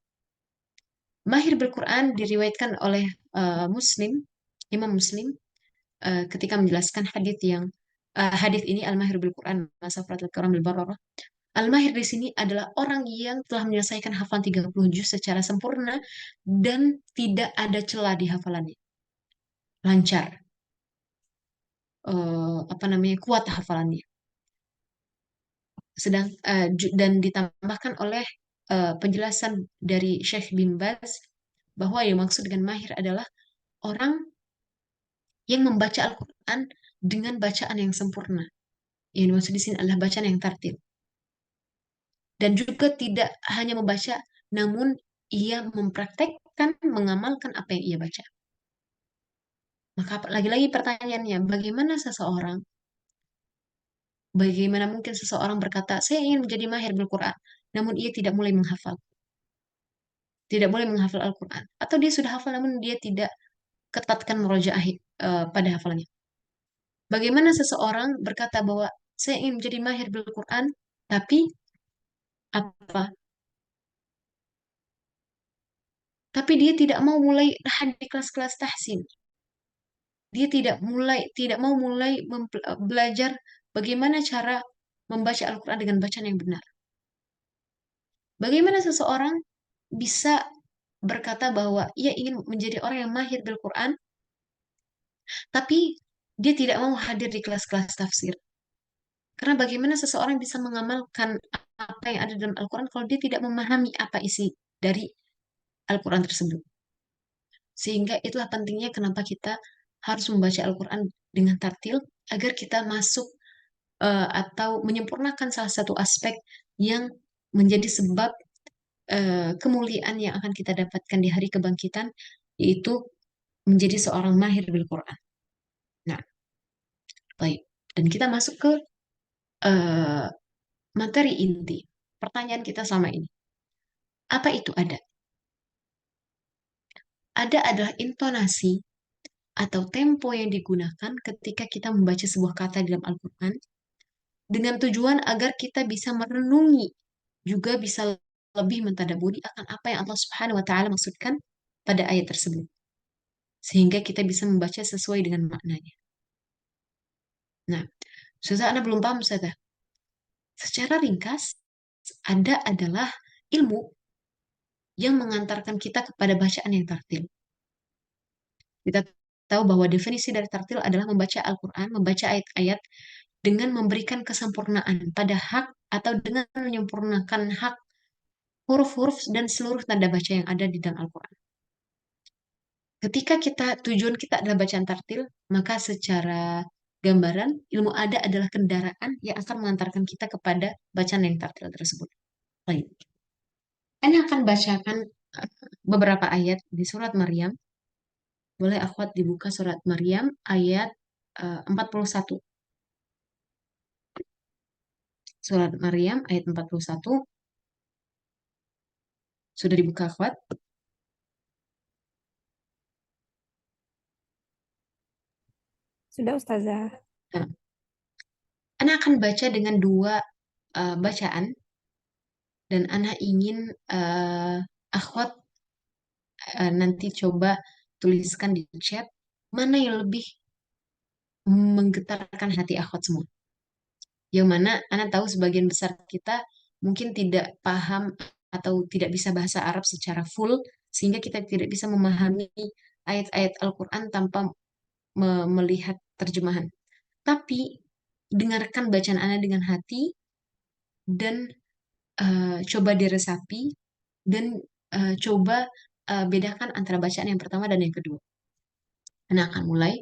Speaker 8: Mahir bil Quran diriwayatkan oleh Muslim, Imam Muslim, ketika menjelaskan hadis ini al-mahir bil Quran masafratul karam bil bararah. Al-mahir di sini adalah orang yang telah menyelesaikan hafalan 30 juz secara sempurna dan tidak ada celah di hafalannya. Lancar. Kuat hafalannya. Dan ditambahkan oleh penjelasan dari Syekh bin Baz bahwa yang maksud dengan mahir adalah orang yang membaca Al-Quran dengan bacaan yang sempurna. Yang dimaksud di sini adalah bacaan yang tartil. Dan juga tidak hanya membaca, namun ia mempraktekkan, mengamalkan apa yang ia baca. Maka lagi-lagi pertanyaannya, bagaimana mungkin seseorang berkata, saya ingin menjadi mahir bil-Quran, namun ia tidak mulai menghafal. Tidak mulai menghafal Al-Quran. Atau dia sudah hafal, namun dia tidak ketatkan murojaah pada hafalannya. Bagaimana seseorang berkata bahwa saya ingin menjadi mahir bil-Quran, tapi apa? Tapi dia tidak mau mulai di kelas-kelas tahsin. Dia tidak mau mulai belajar bagaimana cara membaca Al-Quran dengan bacaan yang benar. Bagaimana seseorang bisa berkata bahwa ia ingin menjadi orang yang mahir bil-Quran, tapi dia tidak mau hadir di kelas-kelas tafsir. Karena bagaimana seseorang bisa mengamalkan apa yang ada dalam Al-Quran kalau dia tidak memahami apa isi dari Al-Quran tersebut. Sehingga itulah pentingnya kenapa kita harus membaca Al-Quran dengan tartil agar kita masuk atau menyempurnakan salah satu aspek yang menjadi sebab kemuliaan yang akan kita dapatkan di hari kebangkitan, yaitu menjadi seorang mahir bil Quran. Nah, baik. Dan kita masuk ke materi inti. Pertanyaan kita selama ini. Apa itu ada? Ada adalah intonasi atau tempo yang digunakan ketika kita membaca sebuah kata dalam Al-Quran dengan tujuan agar kita bisa merenungi, juga bisa lebih mentadaburi akan apa yang Allah Subhanahu wa taala maksudkan pada ayat tersebut. Sehingga kita bisa membaca sesuai dengan maknanya. Nah, Ustazah, Anda belum paham, Ustazah. Secara ringkas, ada adalah ilmu yang mengantarkan kita kepada bacaan yang tartil. Kita tahu bahwa definisi dari tartil adalah membaca Al-Quran, membaca ayat-ayat dengan memberikan kesempurnaan pada hak atau dengan menyempurnakan hak huruf-huruf dan seluruh tanda baca yang ada di dalam Al-Quran. Ketika tujuan kita adalah bacaan tartil, maka secara gambaran ilmu ada adalah kendaraan yang akan mengantarkan kita kepada bacaan yang tartil tersebut. Baik. Saya akan bacakan beberapa ayat di surat Maryam. Boleh akhwat dibuka surat Maryam ayat 41. Surat Maryam ayat 41. Sudah dibuka, akhwat?
Speaker 9: Sudah, Ustazah.
Speaker 8: Nah, Ana akan baca dengan dua bacaan dan Ana ingin akhwat nanti coba tuliskan di chat mana yang lebih menggetarkan hati akhwat semua. Yang mana Ana tahu sebagian besar kita mungkin tidak paham atau tidak bisa bahasa Arab secara full, sehingga kita tidak bisa memahami ayat-ayat Al-Quran tanpa melihat terjemahan. Tapi dengarkan bacaan Ana dengan hati dan coba diresapi dan coba bedakan antara bacaan yang pertama dan yang kedua. Ana akan mulai.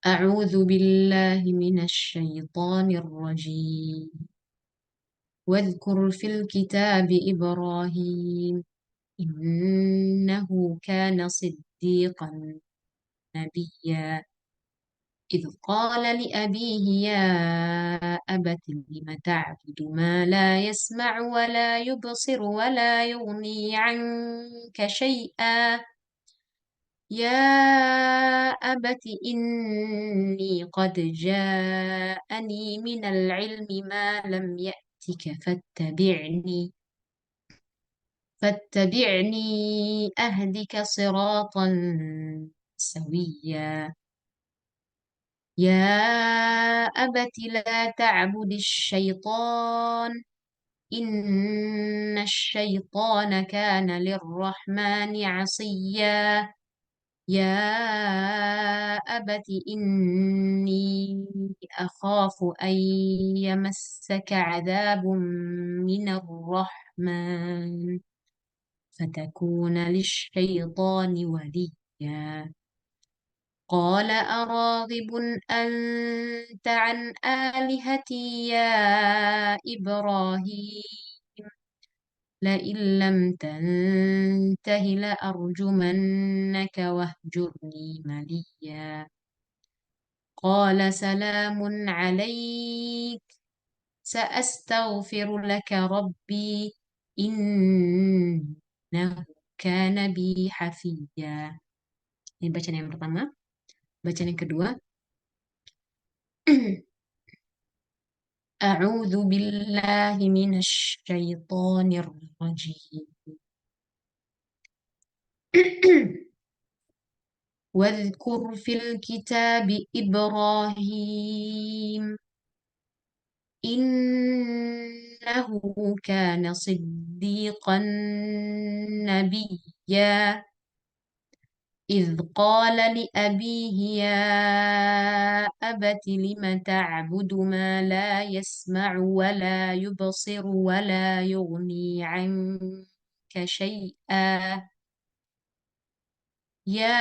Speaker 8: A'udzu billahi minasyaitonir rajim. واذكر في الكتاب إبراهيم إنه كان صديقا نبيا إذ قال لأبيه يا أبت لم تعبد ما لا يسمع ولا يبصر ولا يغني عنك شيئا يا أبت إني قد جاءني من العلم ما لم يأتك فاتبعني أهدك صراطا سويا يا أبت لا تعبد الشيطان إن الشيطان كان للرحمن عصيا يا أبت إني أخاف أن يمسك عذاب من الرحمن فتكون للشيطان وليا قال أراغب أنت عن آلهتي يا إبراهيم لئن لم تنته لأرجمنك واهجرني مليا قال سلام عليك سأستغفر لك ربي إنه كان بي حفيا. Ini bacaan yang pertama. Bacaan yang kedua. أعوذ بالله من الشيطان الرجيم واذكر في الكتاب إبراهيم إنه كان صديقا نبيا إذ قال لأبيه يا أبت لم تعبد ما لا يسمع ولا يبصر ولا يغني عنك شيئا يا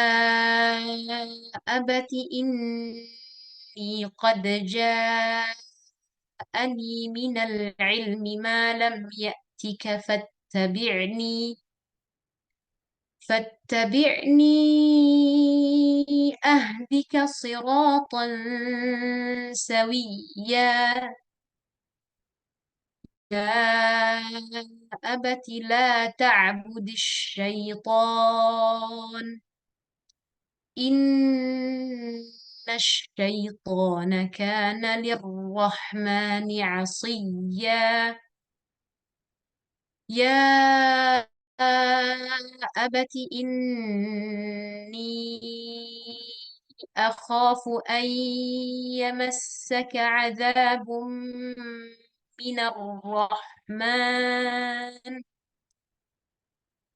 Speaker 8: أبت إني قد جاءني من العلم ما لم يأتك فاتبعني أهدك صراطا سويا يا أبت لا تعبد الشيطان إن الشيطان كان للرحمن عصيا يا أبت إني أخاف أن يمسك عذاب من الرحمن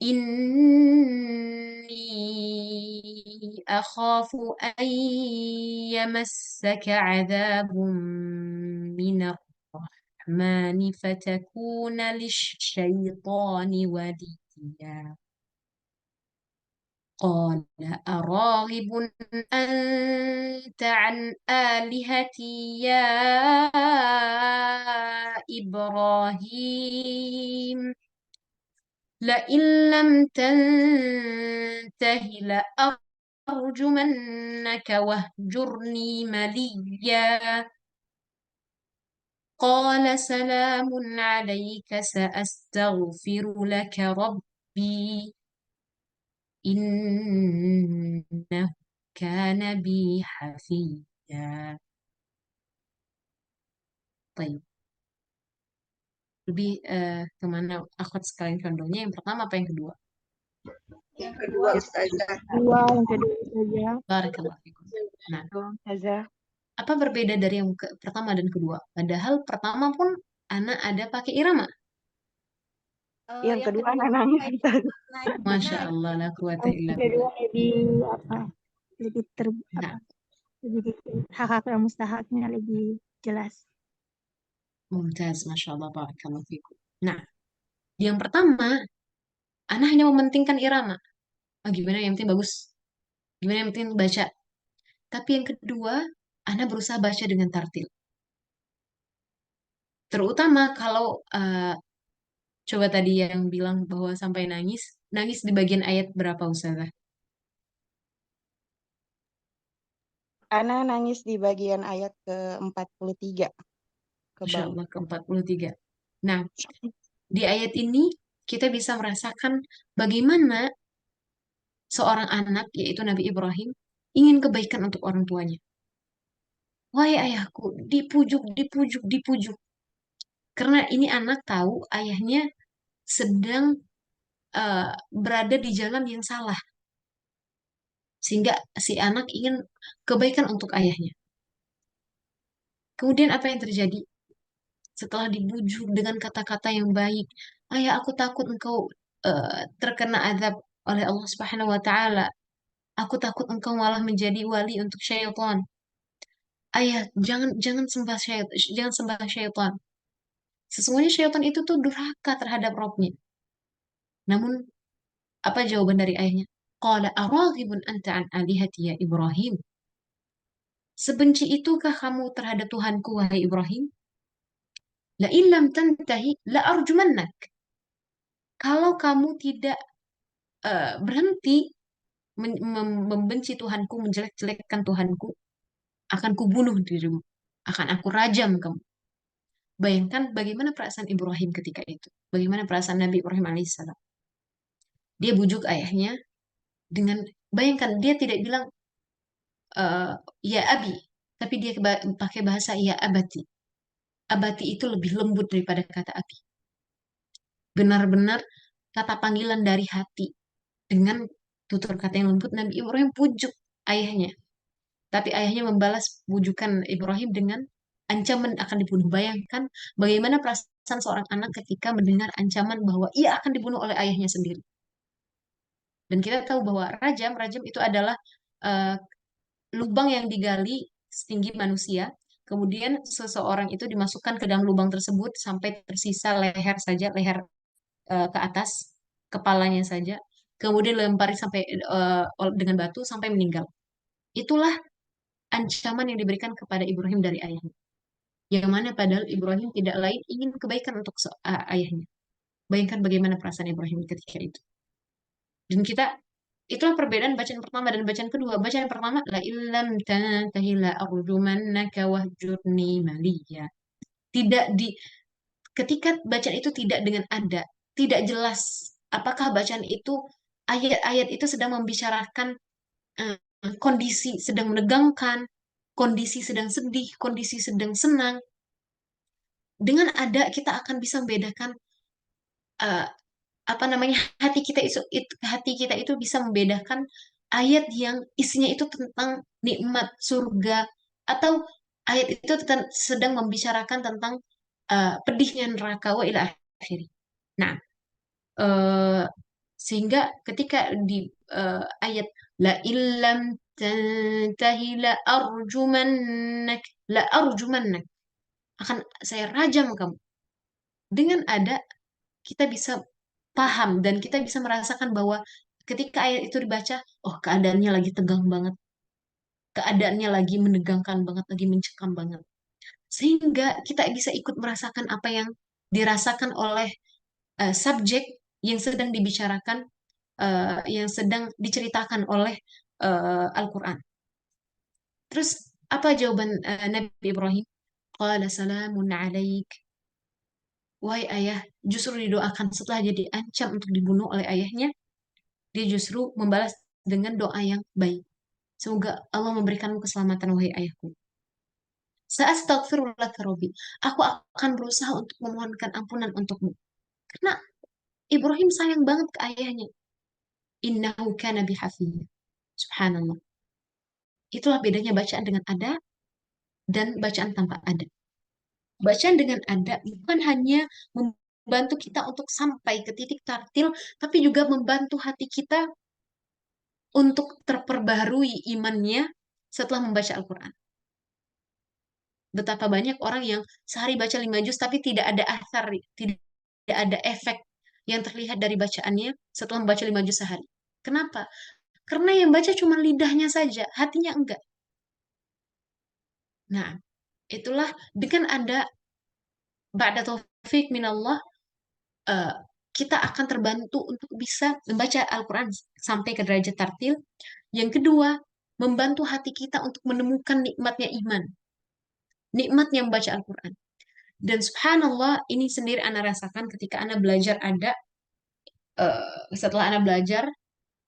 Speaker 8: إني أخاف أن يمسك عذاب من الرحمن فتكون للشيطان وليا قال أراغب أنت عن آلهتي يا إبراهيم لئن لم تنته لأرجمنك واهجرني مليا قال سلام عليك سأستغفر لك ربي إنه كان بي حفيا. طيب lebih kemana akhwat sekalian contohnya, yang pertama apa yang kedua?
Speaker 1: Yang kedua Ustazah.
Speaker 9: Dua, yang kedua saja.
Speaker 8: Barakallahu fikum. Nah,
Speaker 9: Ustazah.
Speaker 8: apa berbeda dari yang pertama dan kedua? Padahal pertama pun anak ada pakai irama.
Speaker 9: Yang kedua anak nangis Ustazah.
Speaker 8: Masya Allah, la quwata
Speaker 9: Yang
Speaker 8: illa
Speaker 9: kedua
Speaker 8: billah.
Speaker 9: lebih apa? Lebih
Speaker 8: Nah,
Speaker 9: lebih hak-hak dan mustahaknya lebih jelas.
Speaker 8: mumtaz, Masya Allah, barakallahu fikum. Nah, yang pertama, anak hanya mementingkan irama. Ah, gimana yang penting bagus. Gimana yang penting baca. Tapi yang kedua, anak berusaha baca dengan tartil. Terutama kalau coba tadi yang bilang bahwa sampai nangis, nangis di bagian ayat berapa Ustazah?
Speaker 1: Ana nangis di bagian ayat ke-43 ke
Speaker 8: Masya
Speaker 1: bawah.
Speaker 8: Allah, ke-43. Nah, di ayat ini kita bisa merasakan bagaimana seorang anak, yaitu Nabi Ibrahim, ingin kebaikan untuk orang tuanya. Wahai ayahku, dipujuk, dipujuk, dipujuk. Karena ini anak tahu ayahnya sedang berada di jalan yang salah. Sehingga si anak ingin kebaikan untuk ayahnya. Kemudian apa yang terjadi? Setelah dibujuk dengan kata-kata yang baik, ayah aku takut engkau terkena azab oleh Allah Subhanahu wa taala. Aku takut engkau malah menjadi wali untuk syaitan. Ayah, jangan jangan sembah syaitan, jangan sembah syaitan. Sesungguhnya syaitan itu tuh durhaka terhadap Robnya. Namun, apa jawaban dari ayahnya? Qala araghibun anta an alihati ya Ibrahim. Sebenci itukah kamu terhadap Tuhanku, wahai Ibrahim? La illam tantahi la arjumannak. Kalau kamu tidak berhenti membenci Tuhanku, menjelek-jelekkan Tuhanku, akan kubunuh dirimu, akan aku rajam kamu. Bayangkan bagaimana perasaan Ibrahim ketika itu. Bagaimana perasaan Nabi Ibrahim alaihissalam. Dia bujuk ayahnya dengan, bayangkan dia tidak bilang ya abi, tapi dia pakai bahasa ya abati. Abati itu lebih lembut daripada kata abi. Benar-benar kata panggilan dari hati. Dengan tutur kata yang lembut, Nabi Ibrahim pujuk ayahnya. Tapi ayahnya membalas bujukan Ibrahim dengan ancaman akan dibunuh. Bayangkan bagaimana perasaan seorang anak ketika mendengar ancaman bahwa ia akan dibunuh oleh ayahnya sendiri. Dan kita tahu bahwa rajam itu adalah eh, lubang yang digali setinggi manusia. Kemudian seseorang itu dimasukkan ke dalam lubang tersebut sampai tersisa leher saja, leher ke atas, kepalanya saja. Kemudian lempari sampai dengan batu sampai meninggal. Itulah ancaman yang diberikan kepada Ibrahim dari ayahnya. Yang mana padahal Ibrahim tidak lain ingin kebaikan untuk ayahnya. Bayangkan bagaimana perasaan Ibrahim ketika itu. Dan kita, itulah perbedaan bacaan pertama dan bacaan kedua. Bacaan pertama, la illam tantahi la arjumannaka wahjurni maliya. Tidak di, ketika bacaan itu tidak dengan ada, tidak jelas apakah bacaan itu, ayat-ayat itu sedang membicarakan eh, kondisi sedang menegangkan, kondisi sedang sedih, kondisi sedang senang. Dengan ada kita akan bisa membedakan eh, apa namanya, hati kita itu bisa membedakan ayat yang isinya itu tentang nikmat surga, atau ayat itu sedang membicarakan tentang pedihnya neraka wa ila akhiri. Nah, eh, sehingga ketika di ayat la illam tantahi la arjumannak, akan saya rajam kamu. Dengan ada kita bisa paham dan kita bisa merasakan bahwa ketika ayat itu dibaca, oh keadaannya lagi tegang banget, keadaannya lagi menegangkan banget, lagi mencekam banget. Sehingga kita bisa ikut merasakan apa yang dirasakan oleh subjek yang sedang dibicarakan, yang sedang diceritakan oleh Al-Quran. Terus apa jawaban Nabi Ibrahim? Qala salamun alaik. Wahai ayah, justru didoakan setelah dia diancam untuk dibunuh oleh ayahnya, dia justru membalas dengan doa yang baik. Semoga Allah memberikanmu keselamatan, wahai ayahku. Sa'astaghfirullah Rabbi. Aku akan berusaha untuk memohonkan ampunan untukmu. Karena Ibrahim sayang banget ke ayahnya. Innahu kana bihafiyya. Subhanallah. Itulah bedanya bacaan dengan ada dan bacaan tanpa ada. Bacaan dengan ada bukan hanya membantu kita untuk sampai ke titik tartil, tapi juga membantu hati kita untuk terperbaharui imannya setelah membaca Al-Quran. Betapa banyak orang yang sehari baca 5 juz tapi tidak ada asar, tidak ada efek yang terlihat dari bacaannya setelah membaca 5 juz sehari. Kenapa? Karena yang baca cuma lidahnya saja, hatinya enggak. Nah, itulah dengan ada ba'da taufik minallah, eh, kita akan terbantu untuk bisa membaca Al-Quran sampai ke derajat tartil. Yang kedua, membantu hati kita untuk menemukan nikmatnya iman, nikmatnya membaca Al-Quran. Dan subhanallah, ini sendiri Ana rasakan ketika Ana belajar ada, setelah Ana belajar,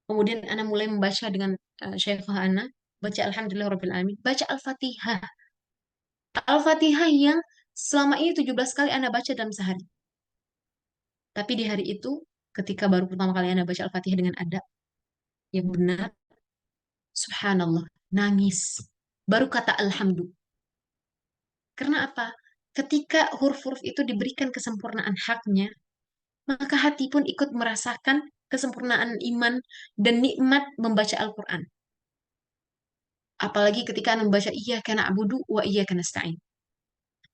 Speaker 8: kemudian Ana mulai membaca dengan Syekhah Ana, baca Alhamdulillah Rabbil Alamin, baca Al-Fatihah. Al-Fatihah yang selama ini 17 kali Ana baca dalam sehari. Tapi di hari itu, ketika baru pertama kali Ana baca Al-Fatihah dengan ada, yang benar, subhanallah, nangis. Baru kata Alhamdulillah. Karena apa? Ketika huruf-huruf itu diberikan kesempurnaan haknya, maka hati pun ikut merasakan kesempurnaan iman dan nikmat membaca Al-Quran. Apalagi ketika membaca iyyaka na'budu wa iyyaka nasta'in.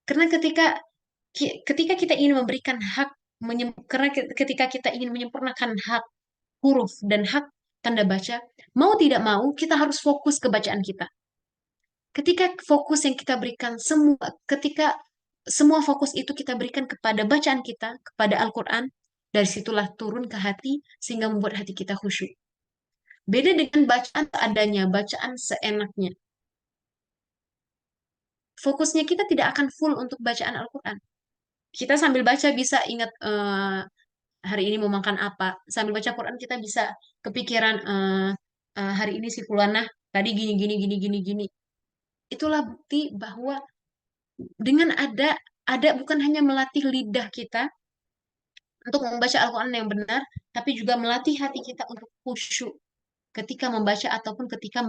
Speaker 8: Karena ketika kita ingin memberikan hak, karena ketika kita ingin menyempurnakan hak huruf dan hak tanda baca, mau tidak mau kita harus fokus ke bacaan kita. Ketika fokus yang kita berikan ketika semua fokus itu kita berikan kepada bacaan kita, kepada Al-Quran, dari situlah turun ke hati sehingga membuat hati kita khusyuk. Beda dengan bacaan seadanya, bacaan seenaknya. Fokusnya kita tidak akan full untuk bacaan Al-Quran. Kita sambil baca bisa ingat hari ini mau makan apa. Sambil baca Quran kita bisa kepikiran hari ini si Fulanah tadi gini gini gini gini gini. Itulah bukti bahwa dengan ada bukan hanya melatih lidah kita untuk membaca Al-Quran yang benar, tapi juga melatih hati kita untuk khusyuk ketika membaca ataupun ketika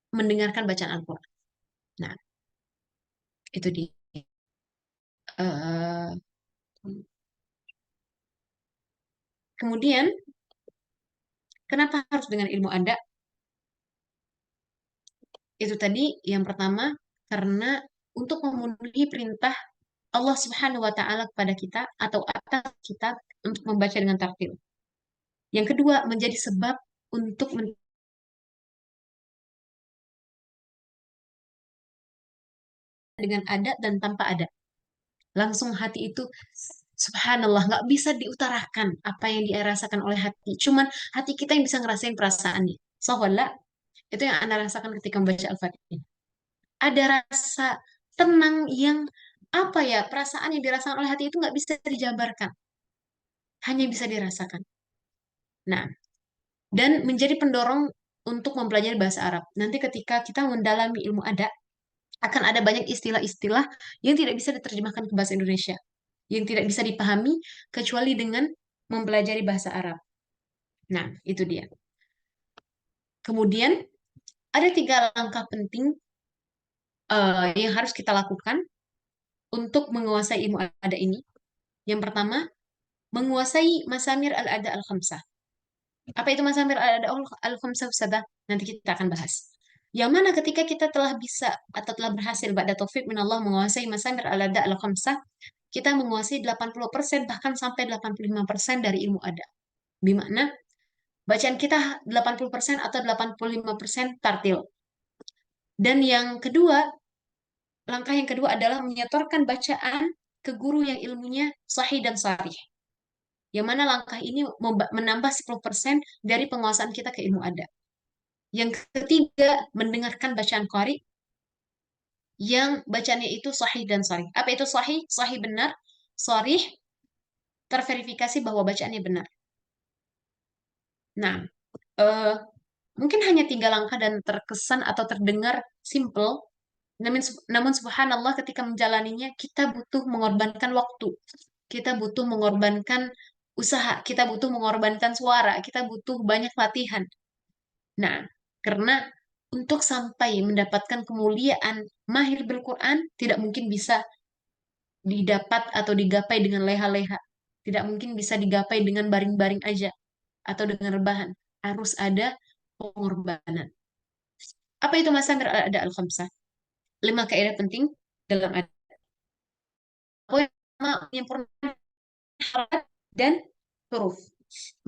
Speaker 8: mendengarkan bacaan Al-Quran. Nah, itu dia. Eh, kemudian, kenapa harus dengan ilmu ada? Itu tadi yang pertama, karena untuk memenuhi perintah Allah Subhanahu wa Ta'ala kepada kita atau atas kita untuk membaca dengan tartil. Yang kedua, menjadi sebab untuk dengan ada dan tanpa ada. Langsung hati itu, subhanallah, nggak bisa diutarakan apa yang dia rasakan oleh hati. Cuman hati kita yang bisa ngerasain perasaannya. Soalnya, itu yang Anda rasakan ketika membaca Al-Fatihah. Ada rasa tenang yang, apa ya, perasaan yang dirasakan oleh hati itu nggak bisa dijabarkan. Hanya bisa dirasakan. Nah, dan menjadi pendorong untuk mempelajari bahasa Arab. Nanti ketika kita mendalami ilmu ada, akan ada banyak istilah-istilah yang tidak bisa diterjemahkan ke bahasa Indonesia, yang tidak bisa dipahami kecuali dengan mempelajari bahasa Arab. Nah, itu dia. Kemudian, ada 3 langkah penting yang harus kita lakukan untuk menguasai ilmu ada ini. Yang pertama, menguasai masamir al-ada al-khamsah. Apa itu masamir al-ada al-khamsah, Ustazah? Nanti kita akan bahas. Yang mana ketika kita telah bisa atau telah berhasil ba'da taufik minallah menguasai masamir al-ada al-khamsah, kita menguasai 80% bahkan sampai 85% dari ilmu ada. Bimana bacaan kita 80% atau 85% tartil. Dan yang kedua, langkah yang kedua adalah menyetorkan bacaan ke guru yang ilmunya sahih dan sharih. Yang mana langkah ini menambah 10% dari penguasaan kita ke ilmu ada. Yang ketiga, mendengarkan bacaan qari yang bacaannya itu sahih dan sharih. Apa itu sahih? Sahih benar, sharih terverifikasi bahwa bacaannya benar. Nah, mungkin hanya 3 langkah dan terkesan atau terdengar simple, namun subhanallah ketika menjalaninya kita butuh mengorbankan waktu, kita butuh mengorbankan usaha, kita butuh mengorbankan suara, kita butuh banyak latihan. Nah, karena untuk sampai mendapatkan kemuliaan mahir bil-Quran, tidak mungkin bisa didapat atau digapai dengan leha-leha. Tidak mungkin bisa digapai dengan baring-baring aja atau dengan rebahan. Harus ada pengorbanan. Apa itu masamir al-ada al-khamsah? 5 kaidah penting dalam ada. Poin pertama, menyempurnakan harakat dan huruf.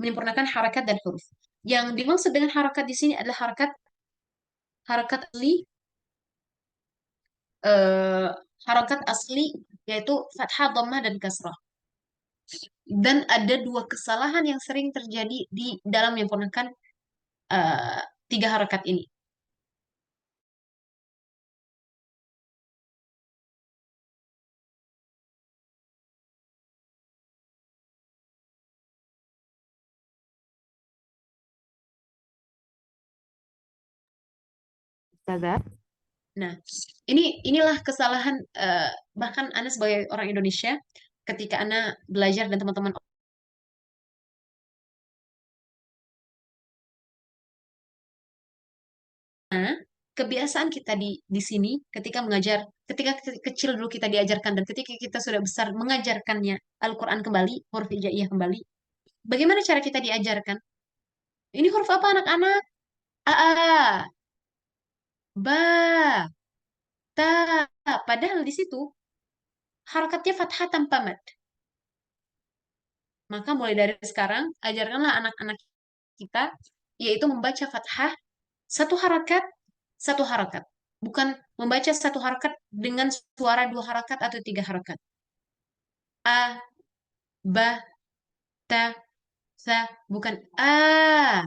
Speaker 8: Menyempurnakan harakat dan huruf. Yang dimaksud dengan harakat di sini adalah harakat asli, eh, harakat asli yaitu fathah, dhammah, dan kasrah. Dan ada 2 kesalahan yang sering terjadi di dalam menyempurnakan 3 harakat ini.
Speaker 2: Ustazah,
Speaker 8: Nah, inilah kesalahan bahkan Ana sebagai orang Indonesia ketika Ana belajar dan teman-teman kebiasaan kita di sini ketika mengajar, ketika kecil dulu kita diajarkan dan ketika kita sudah besar mengajarkannya Al-Quran kembali, huruf hijaiyah kembali. Bagaimana cara kita diajarkan? Ini huruf apa anak-anak? A, ba, ta. Padahal di situ harakatnya fathah tanpa mad. Maka mulai dari sekarang ajarkanlah anak-anak kita yaitu membaca fathah satu harakat. Bukan membaca satu harakat dengan suara 2 harakat atau 3 harakat. A, ba, ta, sa, bukan a,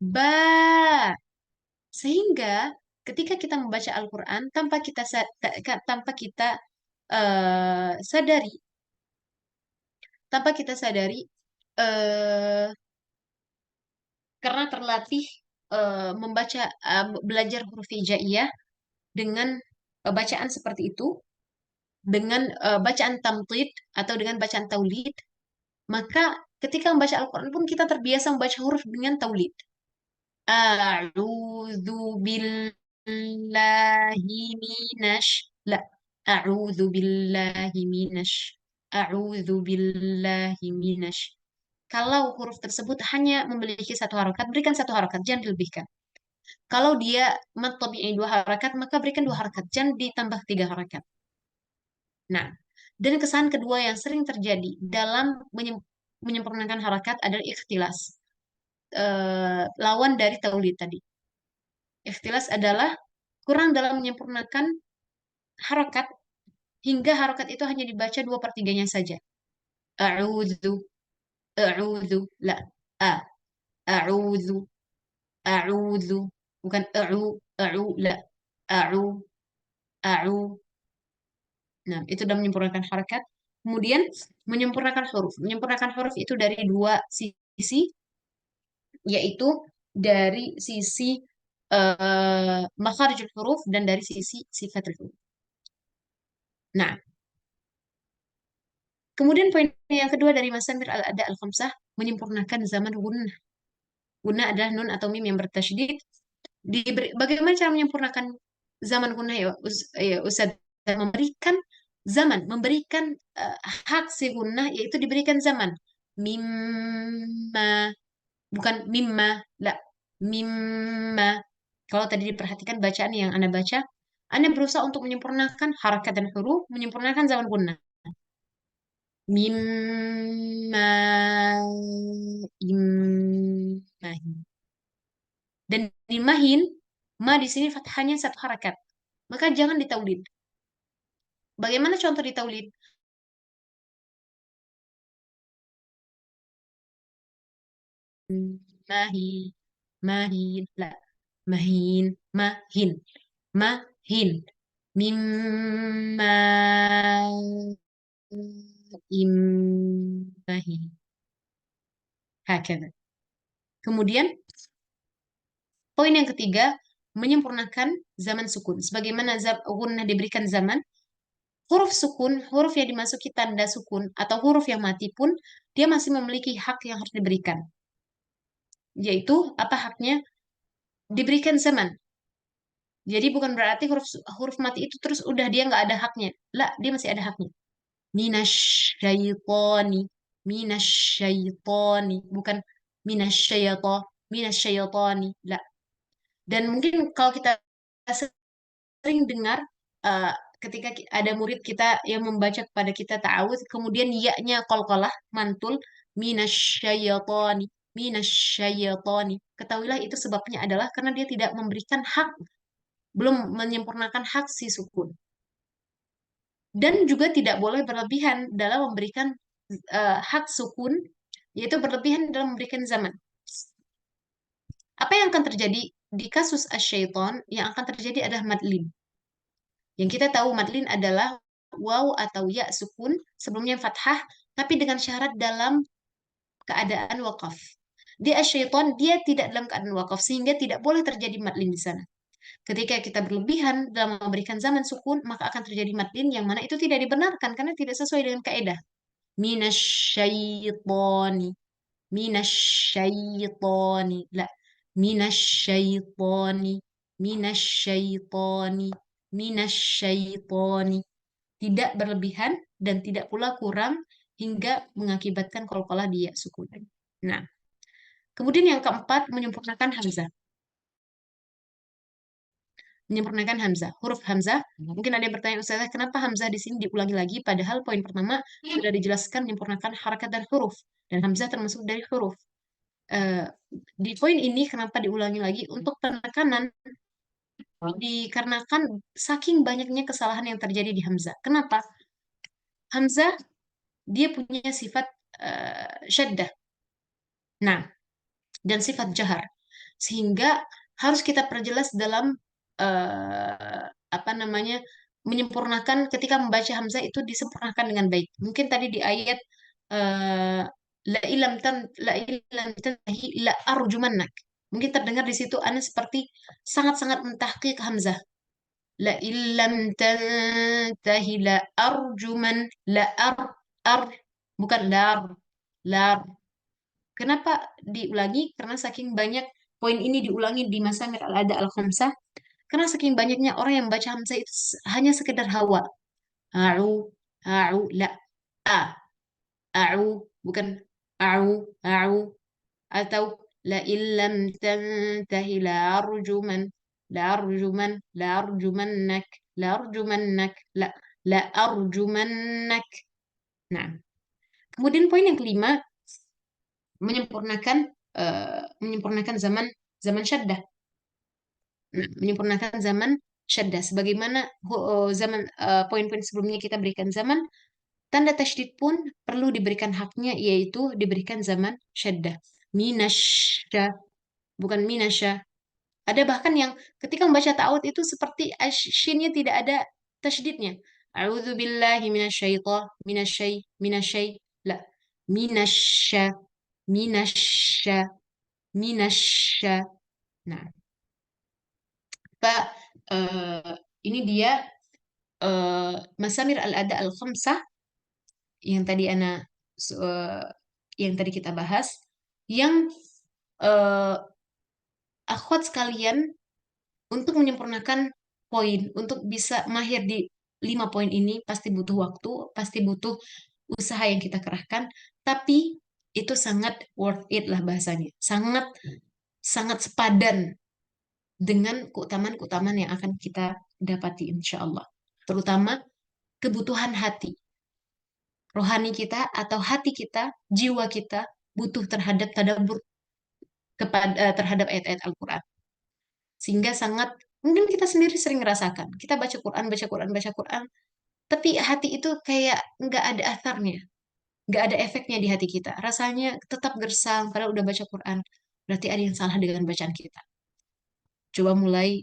Speaker 8: ba. Sehingga ketika kita membaca Al-Quran tanpa kita sadari, eh, karena terlatih belajar huruf hijaiyah dengan bacaan seperti itu, dengan bacaan tamtid atau dengan bacaan taulid, maka ketika membaca Al-Quran pun kita terbiasa membaca huruf dengan taulid. A'udzu billahi minash. La. A'udzu billahi minash. A'udzu billahi minash. Kalau huruf tersebut hanya memiliki 1 harakat, berikan 1 harakat, jangan dilebihkan. Kalau dia mad tabi'i 2 harakat, maka berikan 2 harakat, jangan ditambah 3 harakat. Nah, dan kesalahan kedua yang sering terjadi dalam menyempurnakan harakat adalah ikhtilas. Lawan dari taulid tadi. Ikhtilas adalah kurang dalam menyempurnakan harakat hingga harakat itu hanya dibaca 2/3-nya saja. A'udzu, a'udzu, la, a, a'udzu, a'udzu, bukan la, a'u, a'u. Nah, itu sudah menyempurnakan harakat. Kemudian menyempurnakan huruf. Menyempurnakan huruf itu dari 2 sisi, yaitu dari sisi makharijul huruf dan dari sisi sifatul huruf. Nah, kemudian poin yang kedua dari masamir al-ada al-khamsah, menyempurnakan zaman gunnah. Gunnah adalah nun atau mim yang bertasydid. Bagaimana cara menyempurnakan zaman gunnah ya Ustaz? Memberikan hak si gunnah yaitu diberikan zaman. Mimma, bukan mimma, la, mimma. Kalau tadi diperhatikan bacaan yang Anda baca, Anda berusaha untuk menyempurnakan harakat dan huruf, menyempurnakan zaman gunnah. Mimma, immahin. Dan di mahin, ma di sini fathahnya 1 harakat. Maka jangan ditaulid. Bagaimana contoh ditaulid? Mahin, mahin, la, mahin, mahin, mahin, mimma, immahin. Hakata. Kemudian poin yang ketiga, menyempurnakan zaman sukun. Sebagaimana gunnah diberikan zaman, huruf sukun, huruf yang dimasuki tanda sukun atau huruf yang mati pun dia masih memiliki hak yang harus diberikan. Yaitu apa haknya? Diberikan zaman. Jadi bukan berarti huruf huruf mati itu terus udah dia nggak ada haknya. Lah, dia masih ada haknya. Minasyaitoni, minasyaitoni, bukan minasyaito, minasyaitoni. Lah. Dan mungkin kalau kita sering dengar eh, ketika ada murid kita yang membaca kepada kita ta'awudz, kemudian ya-nya qalqalah mantul minasyaitoni, minasyaitoni. Ketahuilah itu sebabnya adalah karena dia tidak memberikan hak, belum menyempurnakan hak si sukun. Dan juga tidak boleh berlebihan dalam memberikan hak sukun, yaitu berlebihan dalam memberikan zaman. Apa yang akan terjadi di kasus asyaiton? Yang akan terjadi adalah madlin. Yang kita tahu madlin adalah waw atau ya sukun, sebelumnya fathah, tapi dengan syarat dalam keadaan wakaf. Di asyaiton, dia tidak dalam keadaan wakaf, sehingga tidak boleh terjadi madlin di sana. Ketika kita berlebihan dalam memberikan zaman sukun, maka akan terjadi madlin yang mana itu tidak dibenarkan karena tidak sesuai dengan kaidah. Minasyaitoni, minasyaitoni, la, minasyaitoni, minasyaitoni, minasyaitoni. Tidak berlebihan dan tidak pula kurang hingga mengakibatkan qalqalah dia sukun. Nah, kemudian yang keempat, menyempurnakan hamzah. Menyempurnakan hamzah, huruf hamzah. Mungkin ada yang bertanya, Ustazah, kenapa hamzah di sini diulangi lagi? Padahal poin pertama sudah dijelaskan menyempurnakan harakat dan huruf, dan hamzah termasuk dari huruf. Di poin ini kenapa diulangi lagi? Untuk penekanan, dikarenakan saking banyaknya kesalahan yang terjadi di hamzah. Kenapa? Hamzah dia punya sifat syaddah. Nah, dan sifat jahar. Sehingga harus kita perjelas dalam apa namanya, menyempurnakan ketika membaca hamzah itu disempurnakan dengan baik. Mungkin tadi di ayat la ilam tantahi la arjumannak. Mungkin terdengar di situ ana seperti sangat-sangat mentahqiq hamzah. La illam tantahi la arjuman, la ar bukan lar. Kenapa diulangi? Karena saking banyak poin ini diulangi di masamir al-ada al-khamsah. Karena saking banyaknya orang yang baca hamzah itu hanya sekedar hawa. A'u, la, a'u, bukan a'u. Atau la illam tantahi la arjumannak, la arjumannak. Nah, kemudian poin yang kelima, menyempurnakan zaman syaddah. Nah, menyempurnakan zaman syaddah sebagaimana zaman poin-poin sebelumnya kita berikan zaman, tanda tasydid pun perlu diberikan haknya, yaitu diberikan zaman syaddah. Minasya, bukan minasya. Ada bahkan yang ketika membaca ta'awud itu seperti shinnya tidak ada tasydidnya. A'udzu billahi minasyai, la, minasya, minasya, minasya. Nah, Pak, ini dia masamir al-ada al-khamsah yang tadi yang tadi kita bahas, yang akhwat sekalian, untuk menyempurnakan poin, untuk bisa mahir di 5 poin ini pasti butuh waktu, pasti butuh usaha yang kita kerahkan, tapi itu sangat worth it lah bahasanya, sangat sangat sepadan dengan keutamaan-keutamaan yang akan kita dapati insya Allah. Terutama kebutuhan hati. Rohani kita atau hati kita, jiwa kita butuh terhadap tadabbur terhadap ayat-ayat Al-Quran. Sehingga sangat, mungkin kita sendiri sering merasakan, kita baca Quran, tapi hati itu kayak nggak ada atharnya, nggak ada efeknya di hati kita. Rasanya tetap gersang, padahal udah baca Quran. Berarti ada yang salah dengan bacaan kita. Coba mulai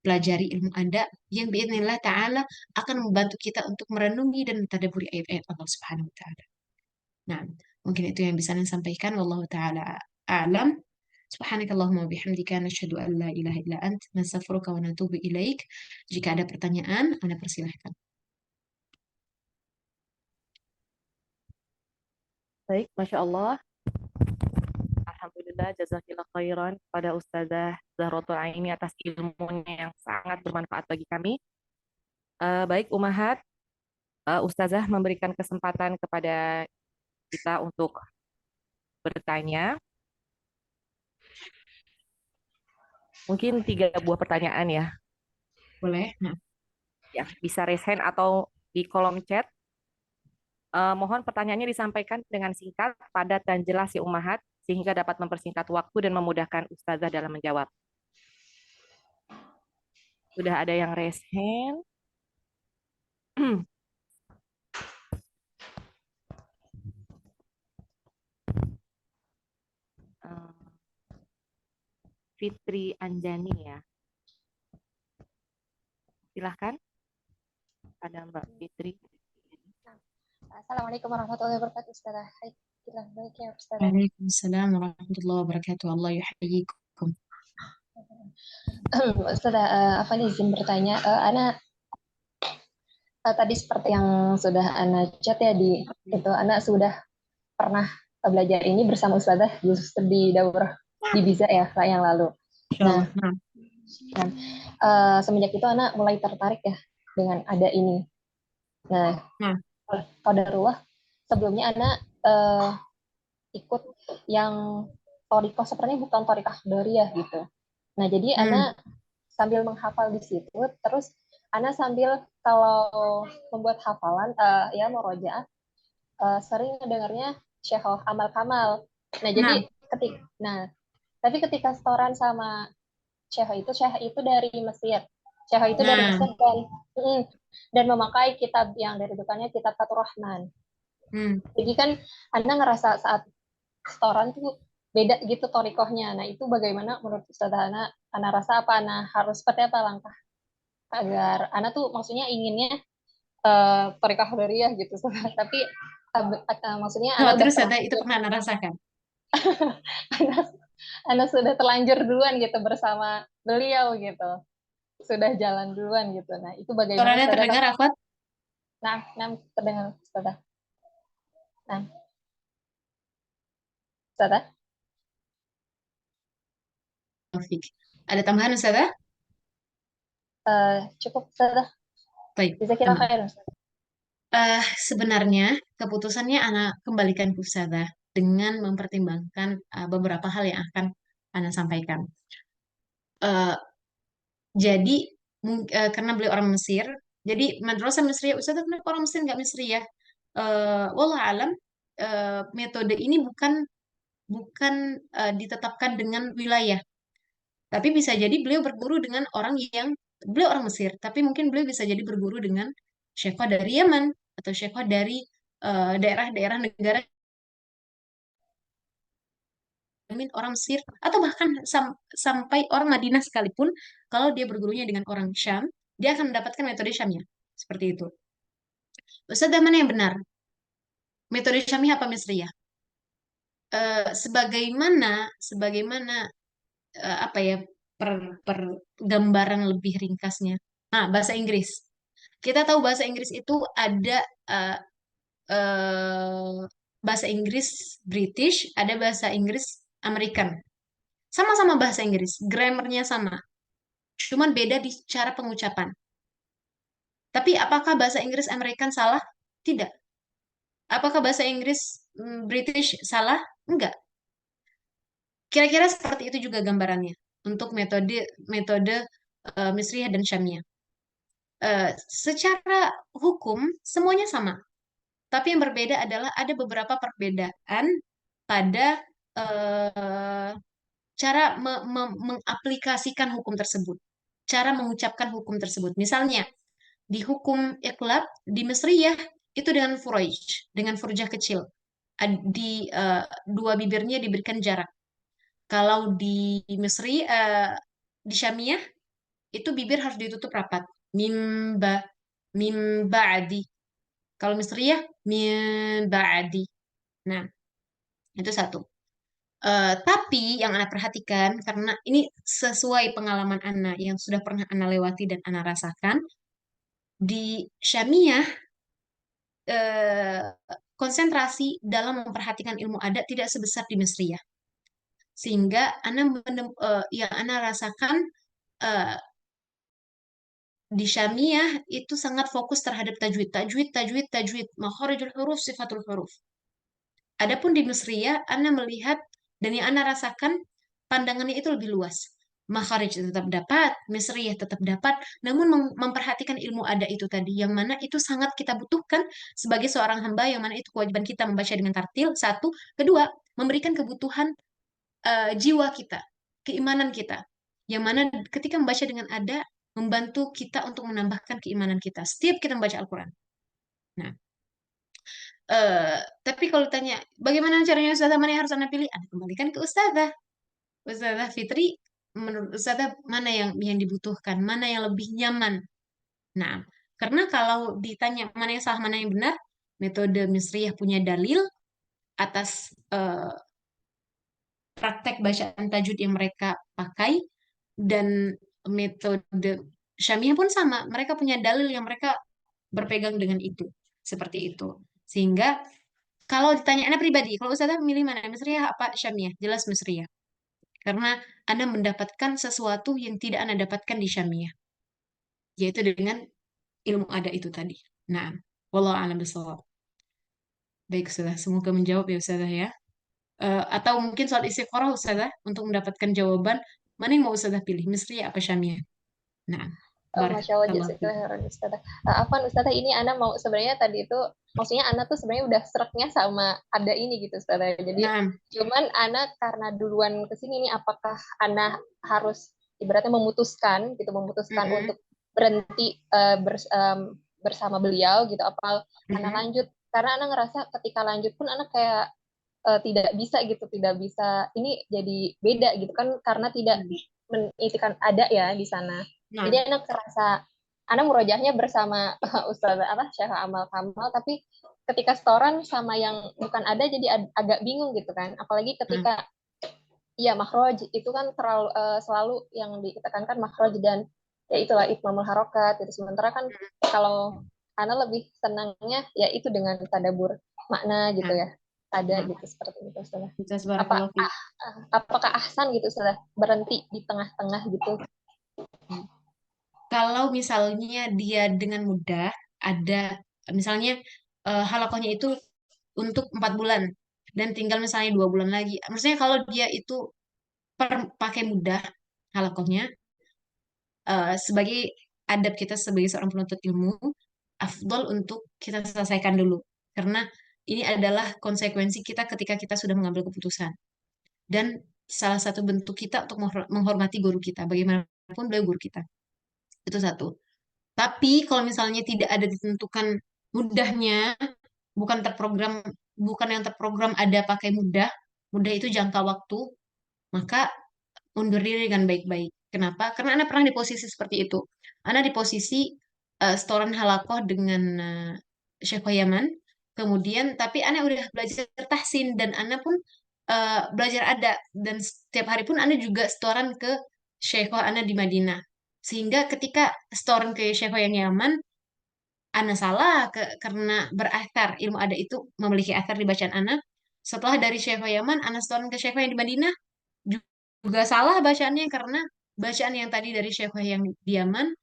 Speaker 8: pelajari ilmu Anda yang biidznillah ta'ala akan membantu kita untuk merenungi dan mentadabburi ayat-ayat Allah Subhanahu wa ta'ala. Nah, mungkin itu yang bisa saya sampaikan. Wallahu ta'ala a'lam. Subhanakallahumma wa bihamdika nasyhadu an la ilaha illa ant nastaghfiruka wa natubu ilaik. Jika ada pertanyaan, Anda persilahkan.
Speaker 2: Baik, Masya Allah. Alhamdulillah. Alhamdulillah, jazakillah khairan pada Ustazah Zahrotul Aini atas ilmunya yang sangat bermanfaat bagi kami. Baik, Umahat, Ustazah memberikan kesempatan kepada kita untuk bertanya. Mungkin 3 buah pertanyaan ya.
Speaker 8: Boleh? Nah,
Speaker 2: Ya, bisa raise hand atau di kolom chat. Mohon pertanyaannya disampaikan dengan singkat, padat, dan jelas ya Umahat, sehingga dapat mempersingkat waktu dan memudahkan Ustazah dalam menjawab. Sudah ada yang raise hand. Fitri Anjani ya. Silahkan. Ada Mbak Fitri.
Speaker 5: Assalamualaikum warahmatullahi wabarakatuh, Ustazah. Hai, baik ya, Ustazah.
Speaker 8: Waalaikumsalam warahmatullahi wabarakatuh. Allah yuhyikum.
Speaker 5: Ustazah, Afan izin bertanya. Ana tadi seperti yang sudah Ana chat ya itu Ana sudah pernah belajar ini bersama Ustazah justru di daurah di Biza ya yang lalu. Nah, semenjak itu Ana mulai tertarik ya dengan ada ini. Nah, qadarullah sebelumnya Ana ikut yang torikoh sebenarnya bukan torikoh Qadariyah gitu. Nah, jadi Ana sambil menghafal di situ, terus Ana sambil kalau membuat hafalan ya murojaah sering dengarnya Syekh Amal Kamal. Nah, jadi tapi ketika setoran sama Syekh itu dari Mesir. Syekh itu dari Mesir dan memakai kitab yang dari depannya kitab Fathur Rahman. Jadi kan Anda ngerasa saat setoran tuh beda gitu torikohnya. Nah itu bagaimana menurut Ustazah Ana rasa apa Ana harus seperti apa langkah agar Ana tuh maksudnya inginnya torikoh Qadariyah gitu. Tapi maksudnya Ana udah
Speaker 8: terus itu pernah Ana rasakan.
Speaker 5: Ana sudah terlanjur duluan gitu bersama beliau gitu. Sudah jalan duluan gitu. Nah, itu bagaimana
Speaker 8: Suaranya terdengar, Akhwat?
Speaker 5: Nah, terdengar Ustazah. Nah. Ustazah?
Speaker 8: Ada tambahan, Ustazah?
Speaker 5: Cukup, Ustazah.
Speaker 8: Baik.
Speaker 5: Bisa kita khair, Ustazah.
Speaker 8: Sebenarnya keputusannya Ana kembalikan ke Ustazah dengan mempertimbangkan beberapa hal yang akan Ana sampaikan. Jadi karena beliau orang Mesir, jadi madrasah Mesir, Ustazah kenapa orang Mesir nggak Mesir ya? Wallah alam, metode ini bukan ditetapkan dengan wilayah, tapi bisa jadi beliau berguru dengan beliau orang Mesir, tapi mungkin beliau bisa jadi berguru dengan syekh dari Yaman atau syekh dari daerah-daerah negara orang Mesir atau bahkan sampai orang Madinah sekalipun, kalau dia bergurunya dengan orang Syam, dia akan mendapatkan metode Syamnya. Seperti itu. Ustazah, mana yang benar? Metode Syamiyah apa Misriyah? Sebagaimana apa ya, per gambaran lebih ringkasnya. Nah, bahasa Inggris. Kita tahu bahasa Inggris itu ada bahasa Inggris British, ada bahasa Inggris American. Sama-sama bahasa Inggris, grammarnya sama. Cuman beda di cara pengucapan. Tapi apakah bahasa Inggris American salah? Tidak. Apakah bahasa Inggris British salah? Enggak. Kira-kira seperti itu juga gambarannya untuk metode Misriyah dan Syamiyah. Secara hukum semuanya sama. Tapi yang berbeda adalah ada beberapa perbedaan pada cara mengaplikasikan hukum tersebut, cara mengucapkan hukum tersebut. Misalnya, di hukum iqlab di Mesriyah itu dengan furoij, dengan furjah kecil. Di dua bibirnya diberikan jarak. Kalau di Mesri, di Syamiyah, itu bibir harus ditutup rapat. Mim ba'di. Kalau Mesriyah, min ba'di. Nah, itu satu. Tapi yang Ana perhatikan, karena ini sesuai pengalaman Ana yang sudah pernah Ana lewati dan Ana rasakan, di Syamiyah, konsentrasi dalam memperhatikan ilmu adat tidak sebesar di Mesriyah. Sehingga yang ana rasakan eh, di Syamiyah itu sangat fokus terhadap tajwid, tajwid, tajwid, tajwid, makharijul huruf, sifatul huruf. Adapun di Misriyah, ana melihat dan yang ana rasakan pandangannya itu lebih luas. Makharij tetap dapat, Misriyah tetap dapat, namun memperhatikan ilmu ada itu tadi, yang mana itu sangat kita butuhkan sebagai seorang hamba, yang mana itu kewajiban kita membaca dengan tartil, satu. Kedua, memberikan kebutuhan jiwa kita, keimanan kita, yang mana ketika membaca dengan ada, membantu kita untuk menambahkan keimanan kita setiap kita membaca Al-Quran. Nah, tapi kalau tanya bagaimana caranya Ustazah, mana yang harus Anda pilih? Anda kembalikan ke Ustazah. Ustazah Fitri, menurut Ustazah mana yang dibutuhkan, mana yang lebih nyaman. Nah, karena kalau ditanya mana yang salah, mana yang benar, metode Misriyah punya dalil atas praktek bacaan tajwid yang mereka pakai, dan metode Syamiyah pun sama. Mereka punya dalil yang mereka berpegang dengan itu. Seperti itu. Sehingga kalau ditanya Anda pribadi, kalau Ustazah memilih mana, Misriyah apa Syamiyah? Jelas Misriyah. Karena Anda mendapatkan sesuatu yang tidak Anda dapatkan di Syamiyah. Yaitu dengan ilmu ada itu tadi. Nah, wallahu a'lam bishawab. Baik, Ustazah. Semoga menjawab ya Ustazah ya. Atau mungkin soal istikharah Ustazah, untuk mendapatkan jawaban, mana yang mau Ustazah pilih, Misriyah apa Syamiyah? Nah,
Speaker 5: Masya Allah,
Speaker 8: barakallahu
Speaker 5: jazakallahu khairan Ustazah. Afwan Ustazah, ini Ana mau sebenarnya tadi itu, maksudnya Ana tuh sebenarnya udah sereknya sama ada ini gitu Ustazah. Jadi
Speaker 8: Nah,
Speaker 5: cuman Ana karena duluan kesini nih, apakah Ana harus ibaratnya memutuskan untuk berhenti bersama beliau gitu, apa Ana lanjut? Karena Ana ngerasa ketika lanjut pun Ana kayak tidak bisa gitu, tidak bisa, ini jadi beda gitu kan, karena tidak menitikan ada ya di sana.
Speaker 8: Nah,
Speaker 5: Jadi anak kerasa, anak merojahnya bersama Ustaz Syekh Amal Kamal, tapi ketika setoran sama yang bukan ada jadi agak bingung gitu kan. Apalagi ketika ya makhraj itu kan terlalu selalu yang ditekankan makhraj dan ya itulah itmamul harokat gitu. Sementara kan kalau Ana lebih senangnya ya itu dengan tadabbur makna gitu ya. Ada gitu seperti itu Ustaz. Apakah ahsan gitu Ustaz berhenti di tengah-tengah gitu?
Speaker 8: Kalau misalnya dia dengan mudah ada misalnya halakohnya itu untuk 4 bulan dan tinggal misalnya 2 bulan lagi. Maksudnya kalau dia itu pakai mudah halakohnya, sebagai adab kita sebagai seorang penuntut ilmu, afdol untuk kita selesaikan dulu. Karena ini adalah konsekuensi kita ketika kita sudah mengambil keputusan. Dan salah satu bentuk kita untuk menghormati guru kita, bagaimanapun beliau guru kita. Itu satu. Tapi kalau misalnya tidak ada ditentukan mudahnya, bukan yang terprogram ada pakai mudah, mudah itu jangka waktu, maka undur diri dengan baik-baik. Kenapa? Karena Anda pernah di posisi seperti itu. Anda di posisi setoran halakoh dengan Syekh Yaman, kemudian tapi Anda udah belajar tahsin dan Anda pun belajar ada, dan setiap hari pun Anda juga setoran ke Syekh Anda di Madinah. Sehingga ketika setoran ke Syekh yang Yaman, Anda salah karena berakhir ilmu ada itu memiliki akhir di bacaan Anda. Setelah dari Syekh Yaman, Anda setoran ke Syekh yang di Madinah, juga salah bacaannya karena bacaan yang tadi dari Syekh yang di Yaman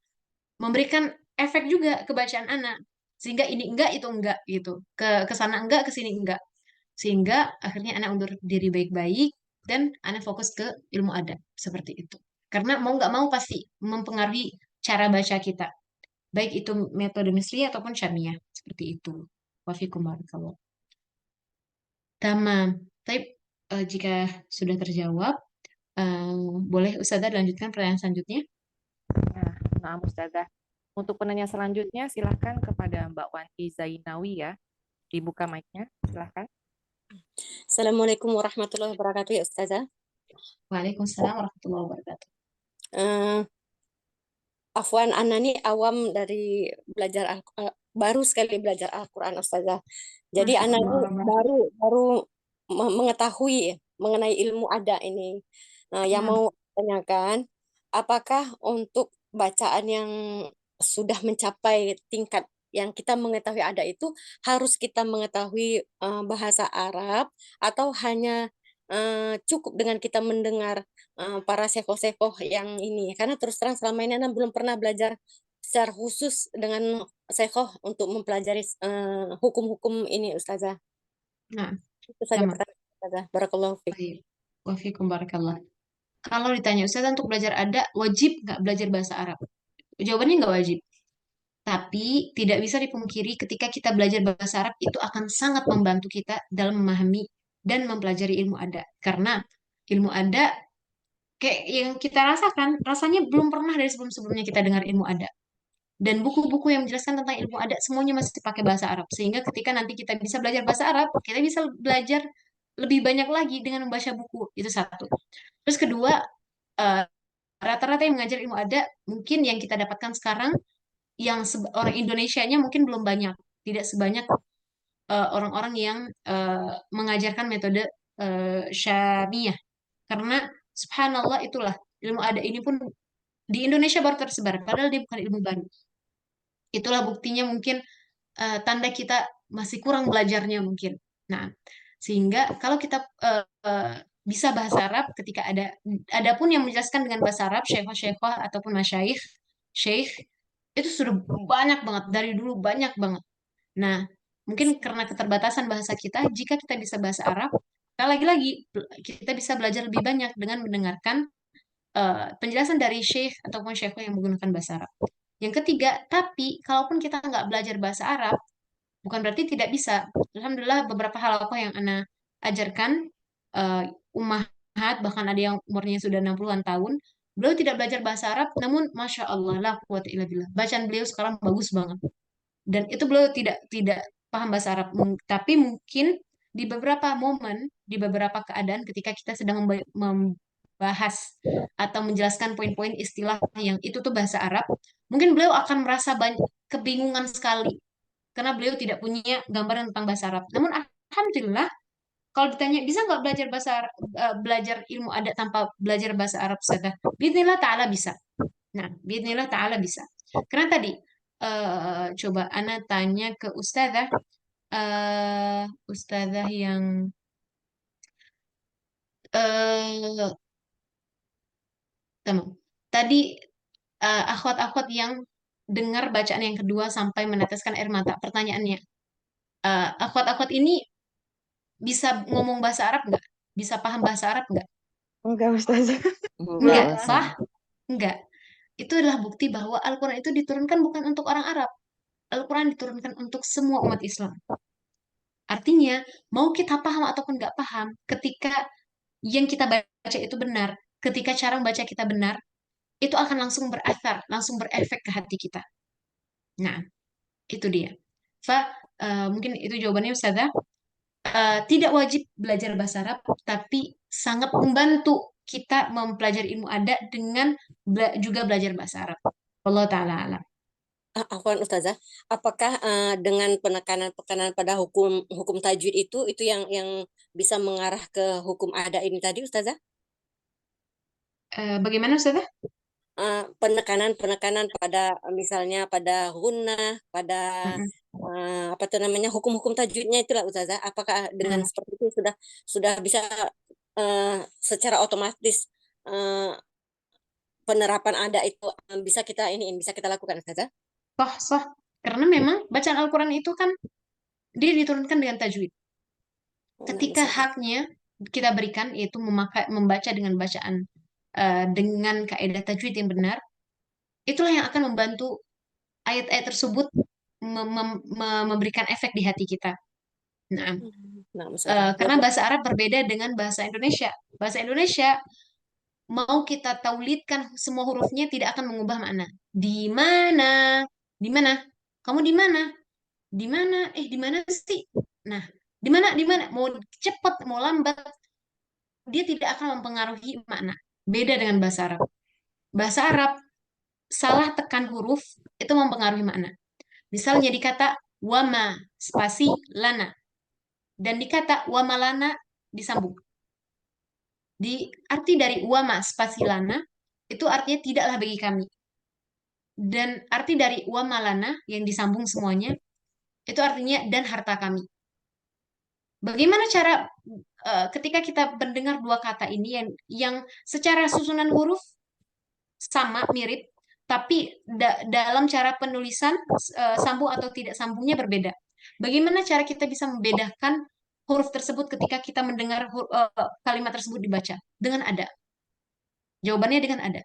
Speaker 8: memberikan efek juga ke bacaan anak, sehingga ini enggak itu enggak gitu, ke sana enggak, ke sini enggak, sehingga akhirnya anak undur diri baik-baik dan anak fokus ke ilmu adab seperti itu, karena mau nggak mau pasti mempengaruhi cara baca kita, baik itu metode Misri ataupun Syamiyah seperti itu. Wafikum barakallah. Tamam. Tapi jika sudah terjawab, boleh Ustazah lanjutkan pertanyaan selanjutnya.
Speaker 2: Nah, Ustazah. Untuk penanya selanjutnya, silahkan kepada Mbak Wanti Zainawi ya. Dibuka mic-nya, silahkan.
Speaker 10: Assalamualaikum warahmatullahi wabarakatuh ya Ustazah.
Speaker 8: Waalaikumsalam warahmatullahi wabarakatuh.
Speaker 10: Afwan, Ana nih awam dari baru sekali belajar Al-Quran Ustazah. Jadi Ana baru mengetahui mengenai ilmu ada ini. Nah, yang mau tanyakan, apakah untuk bacaan yang sudah mencapai tingkat yang kita mengetahui ada itu harus kita mengetahui bahasa Arab atau hanya cukup dengan kita mendengar para sekoh-sekoh yang ini. Karena terus terang selama ini Ana belum pernah belajar secara khusus dengan sekoh untuk mempelajari hukum-hukum ini, Ustazah.
Speaker 8: Nah,
Speaker 10: Itu saja
Speaker 8: sama.
Speaker 10: pertanyaan Ustazah. Barakallahu fiik.
Speaker 8: Baik. Wafikum barakallah. Kalau ditanya Ustazah untuk belajar ada, wajib nggak belajar bahasa Arab? Jawabannya nggak wajib. Tapi tidak bisa dipungkiri ketika kita belajar bahasa Arab itu akan sangat membantu kita dalam memahami dan mempelajari ilmu ada. Karena ilmu ada kayak yang kita rasakan, rasanya belum pernah dari sebelum-sebelumnya kita dengar ilmu ada. Dan buku-buku yang menjelaskan tentang ilmu ada semuanya masih pakai bahasa Arab. Sehingga ketika nanti kita bisa belajar bahasa Arab, kita bisa belajar lebih banyak lagi dengan membaca buku. Itu satu. Terus kedua, eh, rata-rata yang mengajar ilmu ada mungkin yang kita dapatkan sekarang yang orang Indonesianya mungkin belum banyak, tidak sebanyak orang-orang yang mengajarkan metode Syamiyah. Karena subhanallah itulah ilmu ada ini pun di Indonesia baru tersebar, padahal dia bukan ilmu baru. Itulah buktinya mungkin tanda kita masih kurang belajarnya mungkin. Nah, sehingga kalau kita bisa bahasa Arab ketika ada pun yang menjelaskan dengan bahasa Arab, syekhah-syekhah ataupun masyayikh, syekh itu sudah banyak banget dari dulu banyak banget. Nah, mungkin karena keterbatasan bahasa kita, jika kita bisa bahasa Arab, lagi-lagi kita bisa belajar lebih banyak dengan mendengarkan penjelasan dari syekh ataupun syekh yang menggunakan bahasa Arab. Yang ketiga, tapi kalaupun kita nggak belajar bahasa Arab, bukan berarti tidak bisa. Alhamdulillah beberapa hal apa yang Ana ajarkan, ummahat, bahkan ada yang umurnya sudah 60-an tahun, beliau tidak belajar bahasa Arab, namun Masya Allah, la quwata illa billah. Bacaan beliau sekarang bagus banget. Dan itu beliau tidak paham bahasa Arab. Tapi mungkin di beberapa momen, di beberapa keadaan ketika kita sedang membahas atau menjelaskan poin-poin istilah yang itu tuh bahasa Arab, mungkin beliau akan merasa kebingungan sekali karena beliau tidak punya gambaran tentang bahasa Arab. Namun alhamdulillah kalau ditanya bisa nggak belajar bahasa Arab, belajar ilmu adat tanpa belajar bahasa Arab saja? Bismillah taala bisa. Nah, bismillah taala bisa. Karena tadi coba Ana tanya ke ustazah ustazah yang teman. Tadi akhwat-akhwat yang dengar bacaan yang kedua sampai meneteskan air mata. Pertanyaannya, akhwat-akhwat ini bisa ngomong bahasa Arab nggak? Bisa paham bahasa Arab nggak?
Speaker 1: Enggak, Ustazah.
Speaker 8: Nggak, sah? Nggak. Itu adalah bukti bahwa Al-Quran itu diturunkan bukan untuk orang Arab. Al-Quran diturunkan untuk semua umat Islam. Artinya, mau kita paham ataupun nggak paham, ketika yang kita baca itu benar, ketika cara membaca kita benar, itu akan langsung berasar, langsung berefek ke hati kita. Nah, itu dia. Mungkin itu jawabannya Ustazah. Tidak wajib belajar bahasa Arab, tapi sangat membantu kita mempelajari ilmu adat dengan juga belajar bahasa Arab. Allah Ta'ala alam.
Speaker 10: Afwan Ustazah, apakah dengan penekanan pada hukum tajwid itu yang bisa mengarah ke hukum ada ini tadi Ustazah?
Speaker 8: Bagaimana Ustazah?
Speaker 10: Penekanan pada misalnya pada gunnah, pada apa tuh namanya hukum-hukum tajwidnya itulah Ustazah. Apakah dengan seperti itu sudah bisa secara otomatis penerapan ada itu bisa kita lakukan Ustazah?
Speaker 8: Sah. Karena memang bacaan Al-Quran itu kan dia diturunkan dengan tajwid. Ketika haknya kita berikan yaitu membaca dengan bacaan dengan kaidah tajwid yang benar, itulah yang akan membantu ayat-ayat tersebut memberikan efek di hati kita. Nah, karena bahasa Arab berbeda dengan bahasa Indonesia. Bahasa Indonesia mau kita taulidkan semua hurufnya tidak akan mengubah makna. Di mana? Di mana? Kamu di mana? Di mana? Di mana sih? Nah, di mana? Di mana? Mau cepat, mau lambat, dia tidak akan mempengaruhi makna. Beda dengan bahasa Arab. Bahasa Arab salah tekan huruf itu mempengaruhi makna. Misalnya di kata wama spasi lana dan di kata wama lana disambung. Di arti dari wama spasi lana itu artinya tidaklah bagi kami. Dan arti dari wama lana yang disambung semuanya itu artinya dan harta kami. Bagaimana cara ketika kita mendengar dua kata ini yang secara susunan huruf sama mirip, tapi dalam cara penulisan sambung atau tidak sambungnya berbeda. Bagaimana cara kita bisa membedakan huruf tersebut ketika kita mendengar kalimat tersebut dibaca? Dengan ada. Jawabannya dengan ada.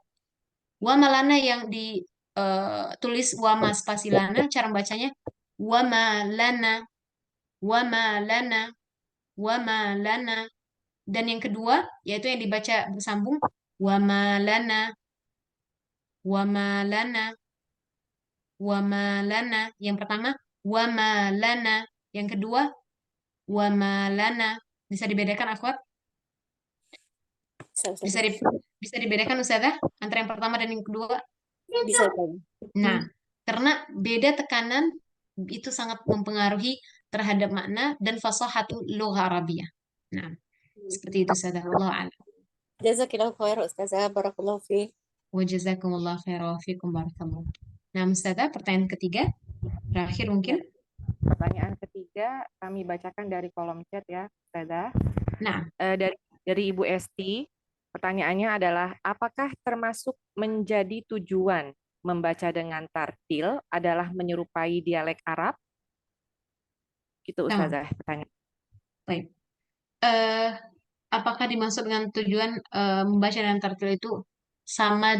Speaker 8: Wa malana yang ditulis wa ma spasilana, cara membacanya wa malana, wa malana, wa malana. Dan yang kedua, yaitu yang dibaca bersambung, wa malana, wa malana, wa malana. Yang pertama, wa malana. Yang kedua, wa malana. Bisa dibedakan, akhwat? Bisa dibedakan, Ustazah, antara yang pertama dan yang kedua?
Speaker 10: Bisa.
Speaker 8: Nah, karena beda tekanan itu sangat mempengaruhi terhadap makna dan fasahatu lugha Arabiyah. Nah, seperti itu, Ustazah. Wallahu a'lam.
Speaker 10: Jazakillahu khair, Ustazah. Barakallahu fiik.
Speaker 8: Wa jazakumullah khairan fiikum barakallahu. Nah, Ustazah, pertanyaan ketiga. Terakhir mungkin.
Speaker 2: Pertanyaan ketiga kami bacakan dari kolom chat ya, Ustazah.
Speaker 8: Nah,
Speaker 2: dari Ibu Esti, pertanyaannya adalah apakah termasuk menjadi tujuan membaca dengan tartil adalah menyerupai dialek Arab? Gitu, Ustazah, pertanyaan.
Speaker 8: Baik. Apakah dimaksud dengan tujuan membaca dengan tartil itu sama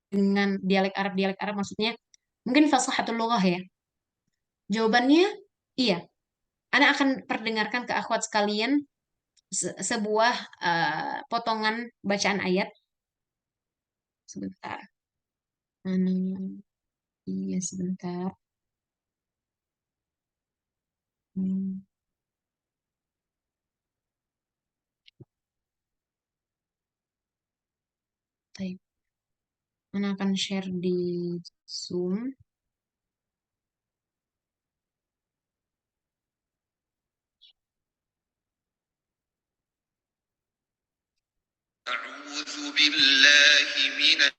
Speaker 8: dengan dialek Arab maksudnya mungkin fasahatul lughah ya? Jawabannya iya. Ana akan perdengarkan ke akhwat sekalian sebuah potongan bacaan ayat. Sebentar. Iya, sebentar. Baik. Ana akan share di Zoom.
Speaker 11: أعوذ بالله من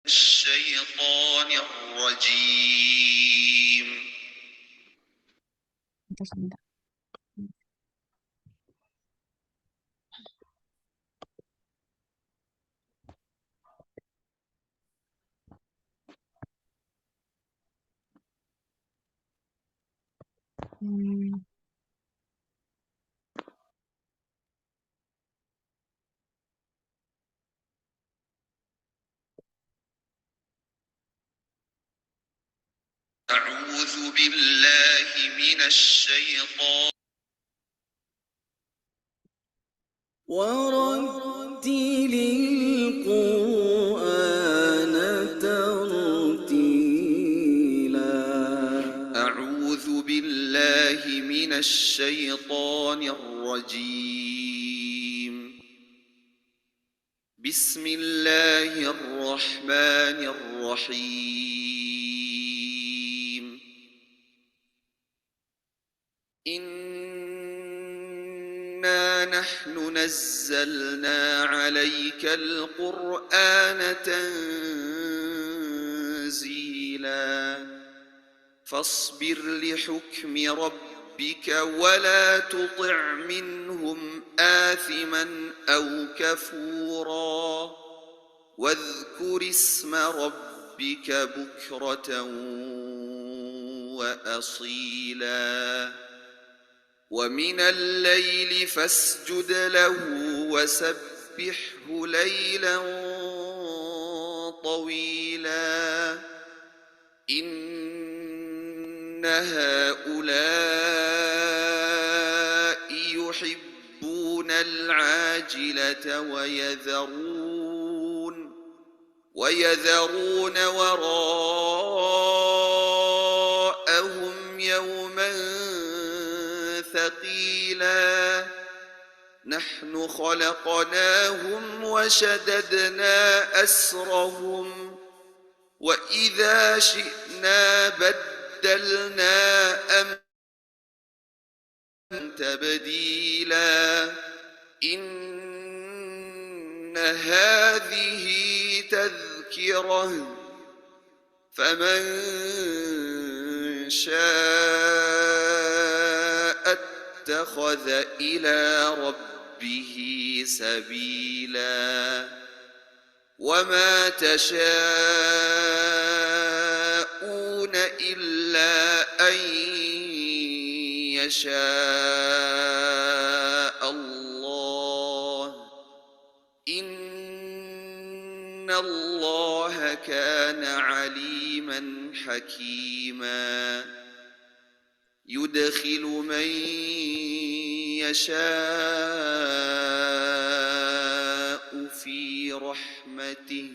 Speaker 11: الشيطان الرجيم. أعوذ بالله من الشيطان ورتل القرآن ترتيلا. أعوذ بالله من الشيطان الرجيم. بسم الله الرحمن الرحيم. إنا نحن نزلنا عليك القرآن تنزيلا. فاصبر لحكم ربك ولا تطع منهم آثما أو كفورا واذكر اسم ربك بكرة وأصيلا. ومن الليل فاسجد له وسبحه ليلا طويلا. إن هؤلاء يحبون العاجلة ويذرون وراءهم يوما ثقيلا. نحن خلقناهم وشددنا أسرهم وإذا شئنا بدلنا تبديلا. إن هذه تذكرة فمن شاء اتخذ إلى ربه سبيلا وما تشاءون إلا أن يشاء الله إن الله كان عليما حكيما يدخل من يشاء في رحمته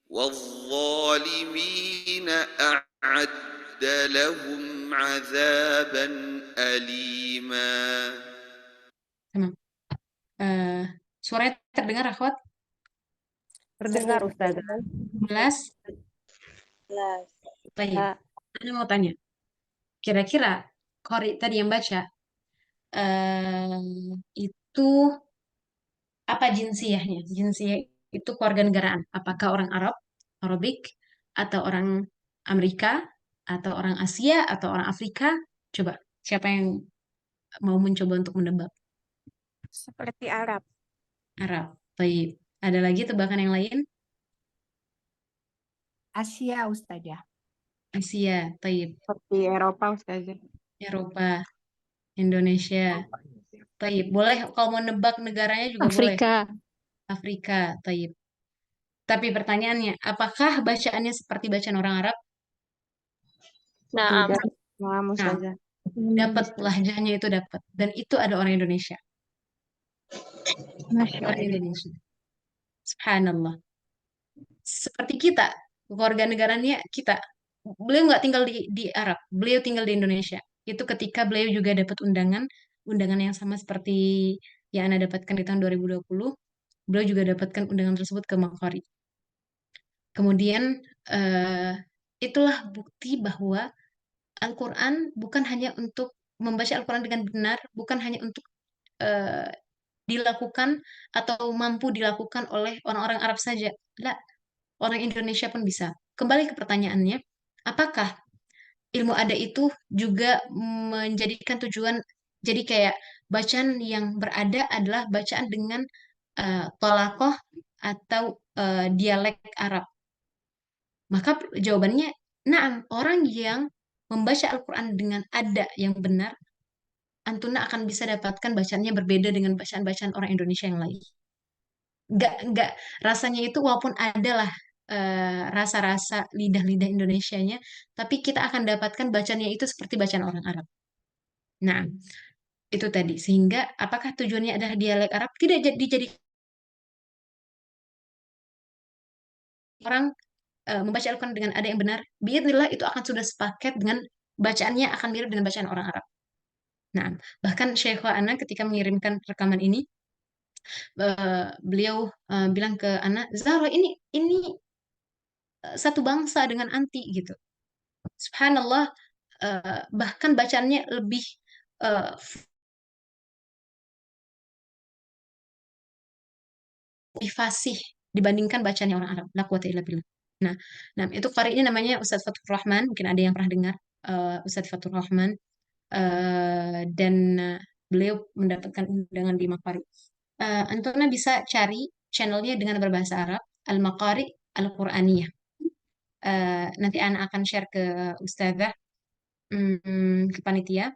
Speaker 11: والظالمين أعد لهم عذابا أليما.
Speaker 8: Tamam. Suaranya terdengar, akhwat?
Speaker 2: Terdengar Ustazah.
Speaker 8: Jelas? Baik. Ana mau tanya, kira-kira qari tadi yang baca itu apa jinsiyahnya? Jinsiyah itu kewarganegaraan. Apakah orang Arab, Arabik, atau orang Amerika, atau orang Asia, atau orang Afrika? Coba, siapa yang mau mencoba untuk menebak?
Speaker 9: Seperti Arab.
Speaker 8: Arab. Baik. Ada lagi tebakan yang lain?
Speaker 9: Asia, Ustazah.
Speaker 8: Asia. Baik.
Speaker 1: Seperti Eropa, Ustazah.
Speaker 8: Eropa. Indonesia. Taib. Boleh kalau mau nebak negaranya juga boleh. Afrika. Taib. Tapi pertanyaannya, apakah bacaannya seperti bacaan orang Arab?
Speaker 5: Nah,
Speaker 1: Tidak. Nah,
Speaker 8: Nah,
Speaker 1: Ustazah.
Speaker 8: dapat lahjahnya itu dapat. Dan itu ada orang Indonesia.
Speaker 9: Masya
Speaker 8: Orang
Speaker 9: Allah.
Speaker 8: Indonesia. Subhanallah. Seperti kita, kewarganegaranya kita. Beliau nggak tinggal di Arab, beliau tinggal di Indonesia. Itu ketika beliau juga dapat undangan yang sama seperti yang Anda dapatkan di tahun 2020. Beliau juga dapatkan undangan tersebut ke Makkari. Kemudian itulah bukti bahwa Al-Quran bukan hanya untuk membaca Al-Quran dengan benar, bukan hanya untuk dilakukan atau mampu dilakukan oleh orang-orang Arab saja. Lah, orang Indonesia pun bisa. Kembali ke pertanyaannya, apakah ilmu ada itu juga menjadikan tujuan, jadi kayak bacaan yang berada adalah bacaan dengan tolakoh atau dialek Arab? Maka jawabannya, naam, orang yang membaca Al-Quran dengan ada yang benar, antuna akan bisa dapatkan bacaannya berbeda dengan bacaan-bacaan orang Indonesia yang lain. Nggak, rasanya itu walaupun adalah rasa-rasa lidah-lidah Indonesianya, tapi kita akan dapatkan bacanya itu seperti bacaan orang Arab. Nah, itu tadi. Sehingga apakah tujuannya adalah dialek Arab? Tidak dijadikan orang membaca Al-Quran dengan ada yang benar. Biidznillah itu akan sudah sepaket dengan bacaannya akan mirip dengan bacaan orang Arab. Nah, bahkan Syekh Ana ketika mengirimkan rekaman ini, beliau bilang ke Ana, Zahra ini satu bangsa dengan anti gitu. Subhanallah, bahkan bacaannya lebih fasih dibandingkan bacaannya orang Arab. La quwata illa billah. Nah, itu qari ini namanya Ustadz Fatur Rahman. Mungkin ada yang pernah dengar Ustadz Fatur Rahman. Dan beliau mendapatkan undangan di Maqari. Antuna bisa cari channelnya dengan berbahasa Arab, Al-Maqari Al-Quraniyah. Nanti Ana akan share ke Ustazah, ke panitia.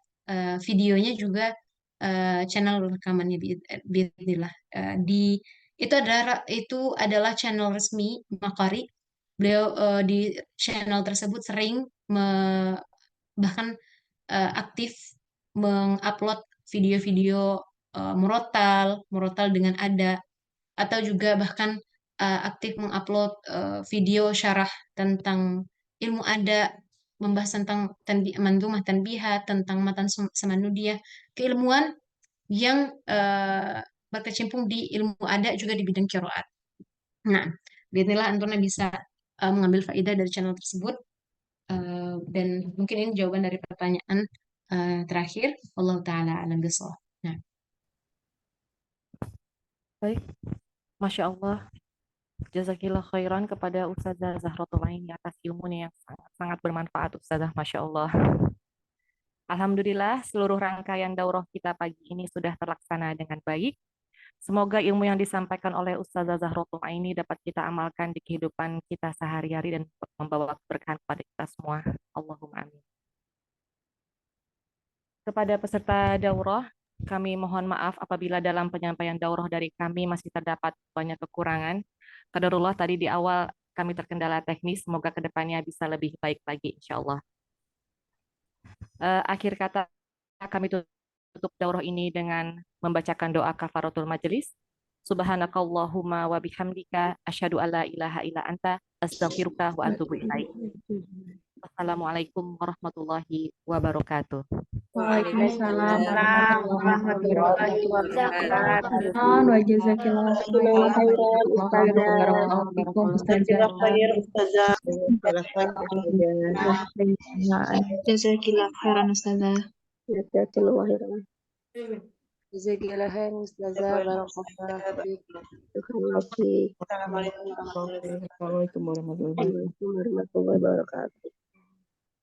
Speaker 8: Videonya juga channel rekamannya biidznillah. Itu adalah channel resmi Maqari. Beliau di channel tersebut sering bahkan aktif mengupload video-video murotal dengan ada, atau juga bahkan aktif mengupload video syarah tentang ilmu ada, membahas tentang mandumah tanbihat, tentang matan samanudiyah, keilmuan yang berkecimpung di ilmu ada juga di bidang qiraat. Nah, bismillah antuna bisa mengambil faedah dari channel tersebut. Dan mungkin ini jawaban dari pertanyaan terakhir. Allah Ta'ala alam bisawab. Nah.
Speaker 2: Baik, Masya Allah. Jazakillah khairan kepada Ustazah Zahratul Aini atas ilmunya yang sangat bermanfaat, Ustazah. Masya Allah. Alhamdulillah seluruh rangkaian daurah kita pagi ini sudah terlaksana dengan baik. Semoga ilmu yang disampaikan oleh Ustazah Zahrotul Aini dapat kita amalkan di kehidupan kita sehari-hari dan membawa keberkahan kepada kita semua. Allahumma amin. Kepada peserta daurah, kami mohon maaf apabila dalam penyampaian daurah dari kami masih terdapat banyak kekurangan. Qadarullah tadi di awal kami terkendala teknis, semoga kedepannya bisa lebih baik lagi insya Allah. Akhir kata kami tutup daurah ini dengan membacakan doa kafaratul majelis. Subhanakallahumma wa bihamdika asyhadu alla ilaha illa anta astaghfiruka wa atubu ilaik. Wassalamualaikum warahmatullahi wabarakatuh.
Speaker 1: Waalaikumsalam warahmatullahi wabarakatuh.
Speaker 4: Wa jazakillah khairan
Speaker 9: Jazakillah khairan Ustazah.
Speaker 10: Jazakallahu khairan. Jazakallahu khairan Ustazah. Barakallahu fiik.
Speaker 7: Assalamualaikum warahmatullahi wabarakatuh.
Speaker 10: Assalamualaikum warahmatullahi wabarakatuh.